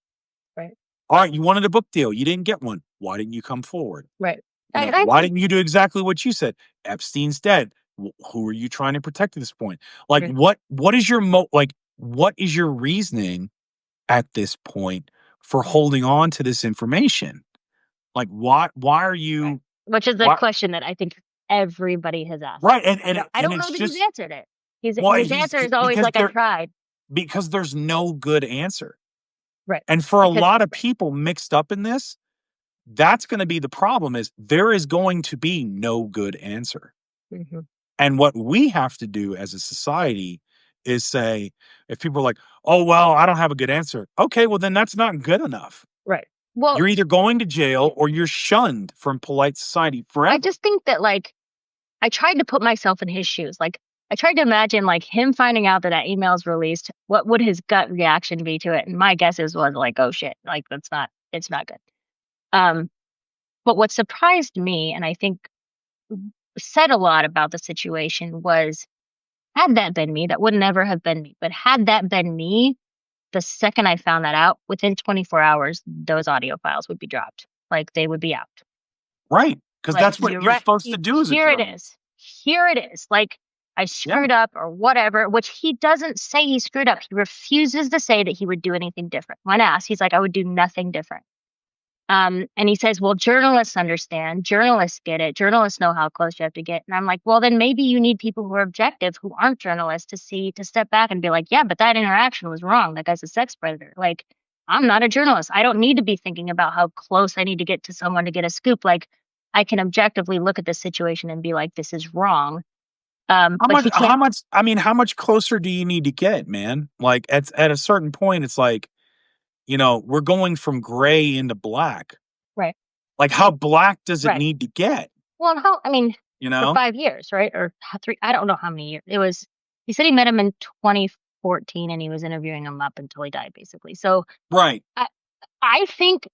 Right. All right, you wanted a book deal. You didn't get one. Why didn't you come forward? Right. I Why think. didn't you do exactly what you said? Epstein's dead. Who are you trying to protect at this point? Like, Right. what is your what is your reasoning at this point for Right. holding on to this information? Like, why are Right. you Which is the why question that I think everybody has asked. right? I don't. I And don't know it's that he's just answered it. well, His answer is always because like, I tried. there's no good answer. Right. And for a Because. lot of people mixed up in this, that's going to be the problem is there is going to be no good answer. Hmm. And what we have to do as a society is say, if people are like, oh, well, I don't have a good answer. Okay, well, then that's not good enough. Right. Well, You're either going to jail or you're shunned from polite society I forever. just think that, like, I tried to put myself in his shoes. Like, I tried to imagine, like, him finding out that that email is released. What would his gut reaction be to it? And my guesses was like, oh shit, like it's not good. Um, but what surprised me, and I think said a lot about the situation, was, had that been me, that would never have been me. But had that been me, the second I found that out, within 24 hours, those audio files would be dropped. Like, they would be out. Right. Because Like, that's what you're supposed to do as a here it journalist. is. Here it is. Like, I Yeah. screwed up or whatever, which he doesn't say he screwed up. He refuses to say that he would do anything different. When asked, he's like, I would do nothing different. And he says, well, journalists understand. Journalists get it. Journalists know how close you have to get. And I'm like, well, then maybe you need people who are objective, who aren't journalists, to step back and be like, yeah, but that interaction was wrong. That guy's a sex predator. Like, I'm not a journalist. I don't need to be thinking about how close I need to get to someone to get a scoop. Like, I can objectively look at this situation and be like, this is wrong. But he can't. How much closer do you need to get, man? Like at a certain point, it's like, we're going from gray into black. Right. Like, how black does it Right. need to get? Well, and how, I mean, You for know? 5 years, right? Or three, I don't know how many years. It was, he said he met him in 2014 and he was interviewing him up until he died, basically. So Right. I think,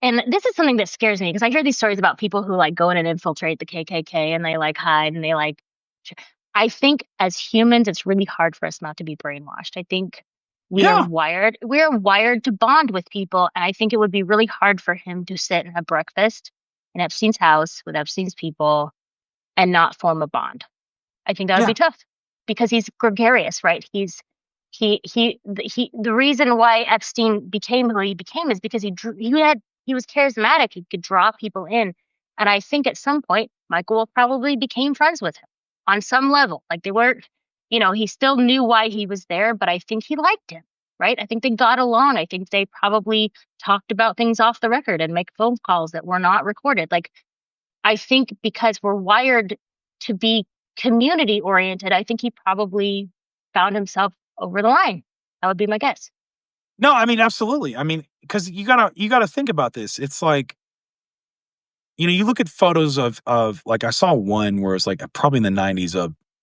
and this is something that scares me because I hear these stories about people who like go in and infiltrate the KKK and they like hide and they like, I think as humans, it's really hard for us not to be brainwashed. I think Yeah. we are wired to bond with people. And I think it would be really hard for him to sit and have breakfast in Epstein's house with Epstein's people and not form a bond. I think that would Yeah. be tough because he's gregarious, right? The reason why Epstein became who he became is because he was charismatic. He could draw people in. And I think at some point, Michael Wolff probably became friends with him on some level. Like they weren't, he still knew why he was there, but I think he liked him, right? I think they got along. I think they probably talked about things off the record and make phone calls that were not recorded. Like, I think because we're wired to be community oriented, I think he probably found himself over the line. That would be my guess. No, I mean, absolutely. I mean, because you gotta think about this. It's like, you look at photos of like I saw one where it's like probably in the 90s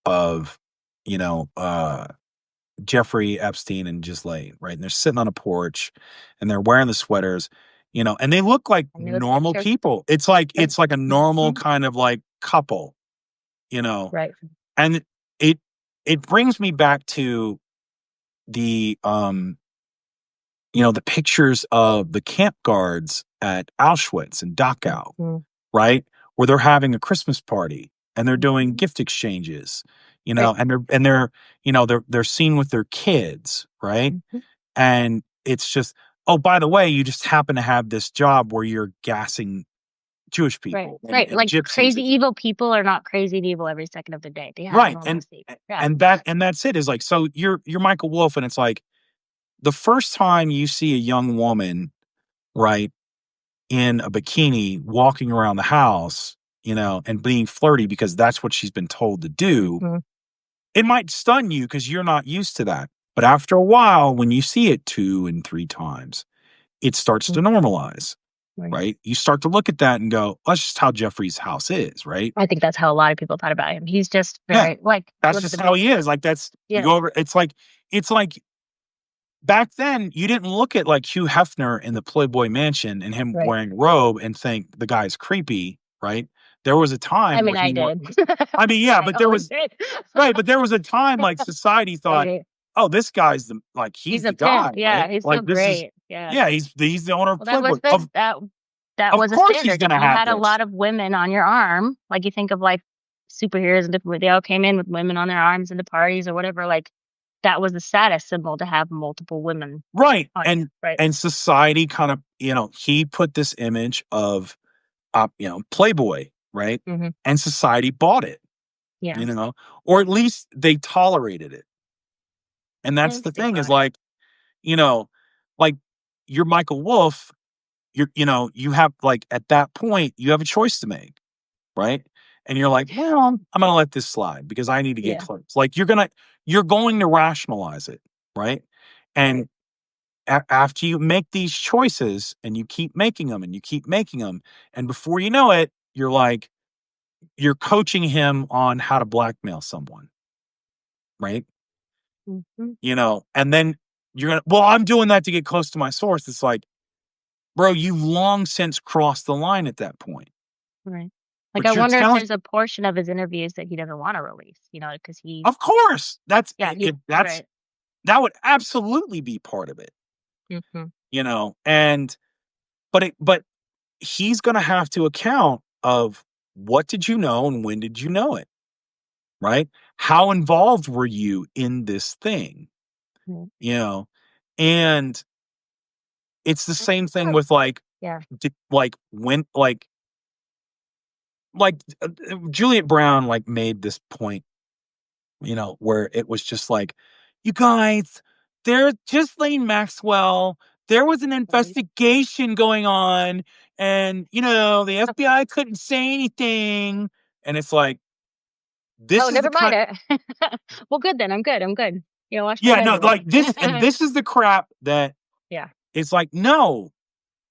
of you know, Jeffrey Epstein and Ghislaine, right? And they're sitting on a porch and they're wearing the sweaters, and they look like I knew the normal picture. people. It's like Right. it's like a normal Mhm. kind of like couple, you know. Right. And it it brings me back to the the pictures of the camp guards at Auschwitz and Dachau, Mhm. right? Where they're having a Christmas party and they're doing Mhm. gift exchanges, Right. and they're seen with their kids, right? Mhm. And it's just, oh, by the way, you just happen to have this job where you're gassing Jewish Right. people and, Right. and Like gypsies. crazy evil people are not crazy and evil every second of the day. They have Right. And normalcy. Yeah. and that's it, is like, so you're Michael Wolff, and it's like the first time you see a young woman, right, in a bikini walking around the house, and being flirty because that's what she's been told to do, Mhm. it might stun you because you're not used to that. But after a while, when you see it 2 and 3 times, it starts to Mhm. normalize, Right. right? You start to look at that and go, that's just how Jeffrey's house is, right? I think that's how a lot of people thought about him. He's just Yeah. very like That's look at just the how he is. Like, that's, you yeah. go over, it's like back then you didn't look at like Hugh Hefner in the Playboy Mansion and him Right. wearing a robe and think the guy's creepy, right? There was a I time mean, where I did. I mean, yeah, I but there always was, did. right, but there was a time like society thought, Right. oh, this guy's He's he's a the guy, pimp. Yeah, right? he's so Like, this is, great. Yeah. yeah, he's the owner of Well, that Playboy. was that Of was a course he's standard. If gonna you have had a this. lot of women on your arm, like you think of like superheroes and different, they all came in with women on their arms into parties or whatever. Like that was the status symbol to have multiple women Right. on you. And Right. and society kind of, he put this image of Playboy, right? Hmm. And society bought it, Yeah. or at least they tolerated it. And I that's think the they thing, is bought it. like, you know, like you're Michael Wolff, you have, like, at that point, you have a choice to make, right? And you're like, well, I'm gonna let this slide because I need to get Yeah. close. Like, you're going to rationalize it, right? Right. And after you make these choices and you keep making them and you keep making them, and before you know it, you're coaching him on how to blackmail someone, right? Hmm. And then well, I'm doing that to get close to my source. It's like, bro, you've long since crossed the line at that point. Right. Like I But you're wonder if telling, there's a portion of his interviews that he doesn't want to release, because he, of course, yeah, right. that would absolutely be part of it, Hmm. and but he's going to have to account of, what did you know and when did you know it, right? How involved were you in this thing, Right. you know? And it's the I same think thing that, with like, yeah. like when Juliet Brown like made this point, where it was just like, you guys, there's just Lane Maxwell. There was an Right. investigation going on, and the FBI couldn't say anything. And it's like, Oh, this is the never mind kind, it. Well, good then. I'm good. I'm good. Wash my yeah, hands no, of like this, and it. this is the crap that Yeah. it's like, no,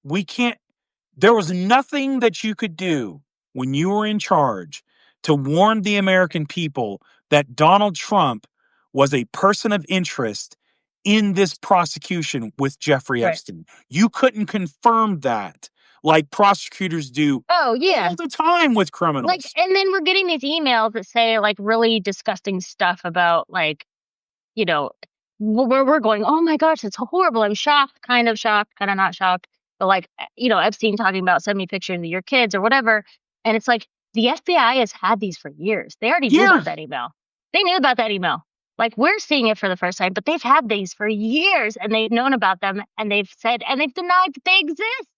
we can't. There was nothing that you could do when you were in charge to warn the American people that Donald Trump was a person of interest in this prosecution with Jeffrey Right. Epstein. You couldn't confirm that like prosecutors do Oh, all yeah. the time with Like, criminals. and then we're getting these emails that say like really disgusting stuff about like, you know, where we're going, oh my gosh, it's horrible. I'm shocked, kind of not shocked. But like, Epstein talking about send me pictures of your kids or whatever. And it's like the FBI has had these for years. They already knew Yeah. about that email. They knew about that email. Like we're seeing it for the first time, but they've had these for years and they've known about them and they've said and they've denied that they exist.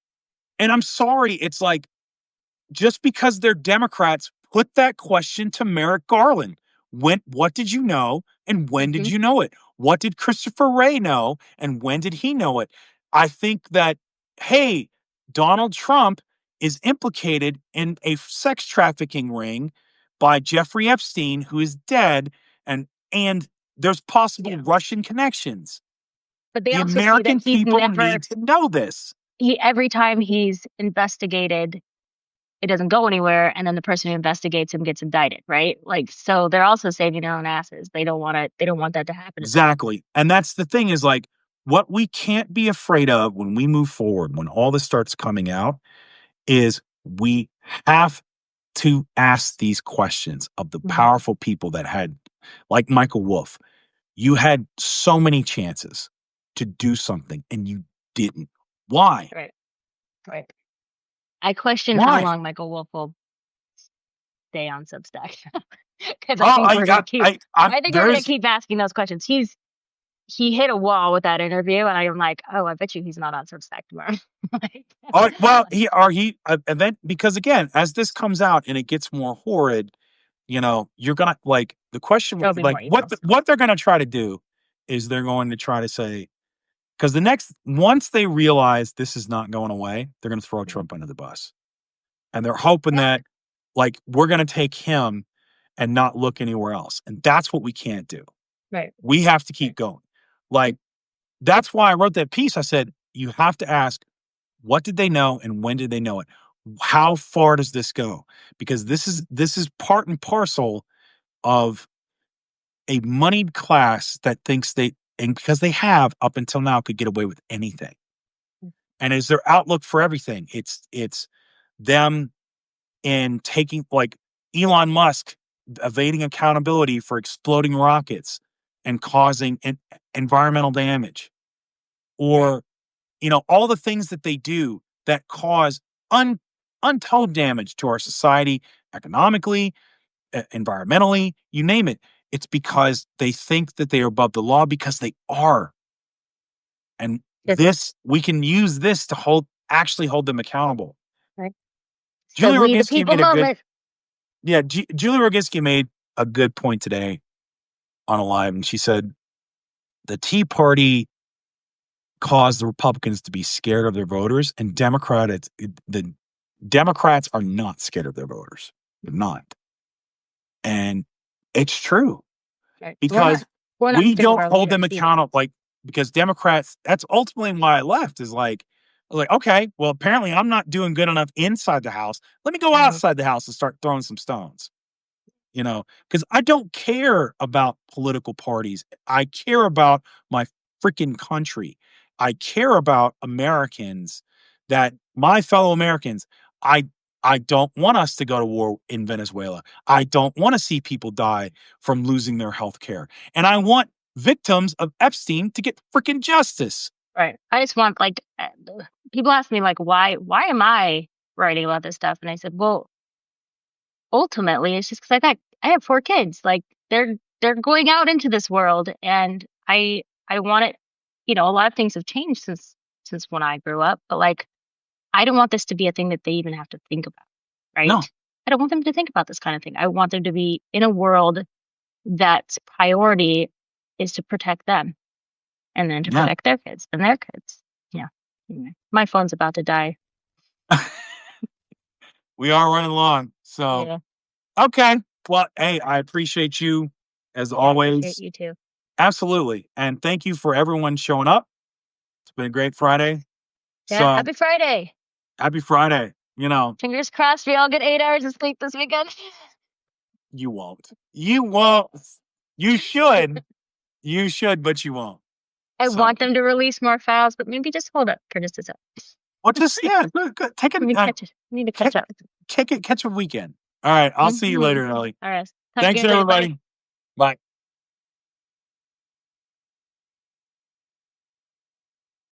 And I'm sorry, it's like just because they're Democrats, put that question to Merrick Garland. What did you know and when did Mm-hmm. you know it? What did Christopher Wray know and when did he know it? I think that, hey, Donald Trump is implicated in a sex trafficking ring by Jeffrey Epstein, who is dead, and there's possible Russian connections. But they The also see that American he's people never need to know this. every time he's investigated, it doesn't go anywhere, and then the person who investigates him gets indicted, right? Like, so they're also saving their own asses. They don't want to. They don't want that to happen to them. Exactly. And that's the thing is like what we can't be afraid of when we move forward, when all this starts coming out, is we have to ask these questions of the Mhm. powerful people that had, like Michael Wolff, you had so many chances to do something and you didn't. Why? Right, right. I question how Why? long Michael Wolff will stay on Substack because I Oh, think we're gonna keep. I think we're gonna there's keep asking those questions. He hit a wall with that interview, and I'm like, oh, I bet you he's not on Substack tomorrow. Like, well, he event because again, as this comes out and it gets more horrid, you're gonna like the question, there'll be like more emails. what they're gonna try to do is they're going to try to say because once they realize this is not going away, they're gonna throw Mhm. Trump under the bus, and they're hoping Yeah, that like we're gonna take him and not look anywhere else, and that's what we can't do. right, We have to right, keep going. Like that's why I wrote that piece. I said you have to ask what did they know and when did they know it? How far does this go? Because this is part and parcel of a moneyed class that thinks and because they have up until now could get away with anything. And is their outlook for everything. It's them in taking like Elon Musk evading accountability for exploding rockets and causing environmental damage or all the things that they do that cause un, untold damage to our society economically, environmentally, you name it. It's because they think that they are above the law because they are. And Good, we can use this to actually hold them accountable. right. It's the Julie we the Roginski people made a good, moment. yeah, Julie Roginski made a good point today on a live, and she said the Tea Party caused the Republicans to be scared of their voters, and the Democrats are not scared of their voters. They're not. And it's true Right. because We're not we scared of don't our hold them leaders either. accountable. Like, because Democrats, that's ultimately why I left is like, okay, well, apparently I'm not doing good enough inside the house. Let me go Mhm. outside the house and start throwing some stones, because I don't care about political parties. I care about my freaking country. I care about Americans that my fellow Americans. I I don't want us to go to war in Venezuela. I don't want to see people die from losing their health care. And I want victims of Epstein to get freaking justice. Right. I just want like people ask me like why am I writing about this stuff? And I said, well, ultimately it's just because I have 4 kids. Like they're going out into this world, and I want it. A lot of things have changed since when I grew up, but like I don't want this to be a thing that they even have to think about. No, Right. I don't want them to think about this kind of thing. I want them to be in a world that's priority is to protect them and then to yeah. protect their kids and their kids. Yeah. Anyway, my phone's about to die. We are running long. So, Yeah. okay. Well, hey, I appreciate you as Yeah. I appreciate always. you too. Absolutely. And thank you for everyone showing up. It's been a great Friday. Yeah. So Happy Friday. happy Friday. Fingers crossed we all get 8 hours of sleep this weekend. You won't. You won't. You should. You should, but you won't. I So, want them to release more files, but maybe just hold up for just a sec. well, just, yeah, good. Take We it, need to catch it. We need to catch up. catch a weekend. All right. I'll see you Mhm. later, Ellie. All right. Talk to Thanks, you later. Bye. everybody. Bye.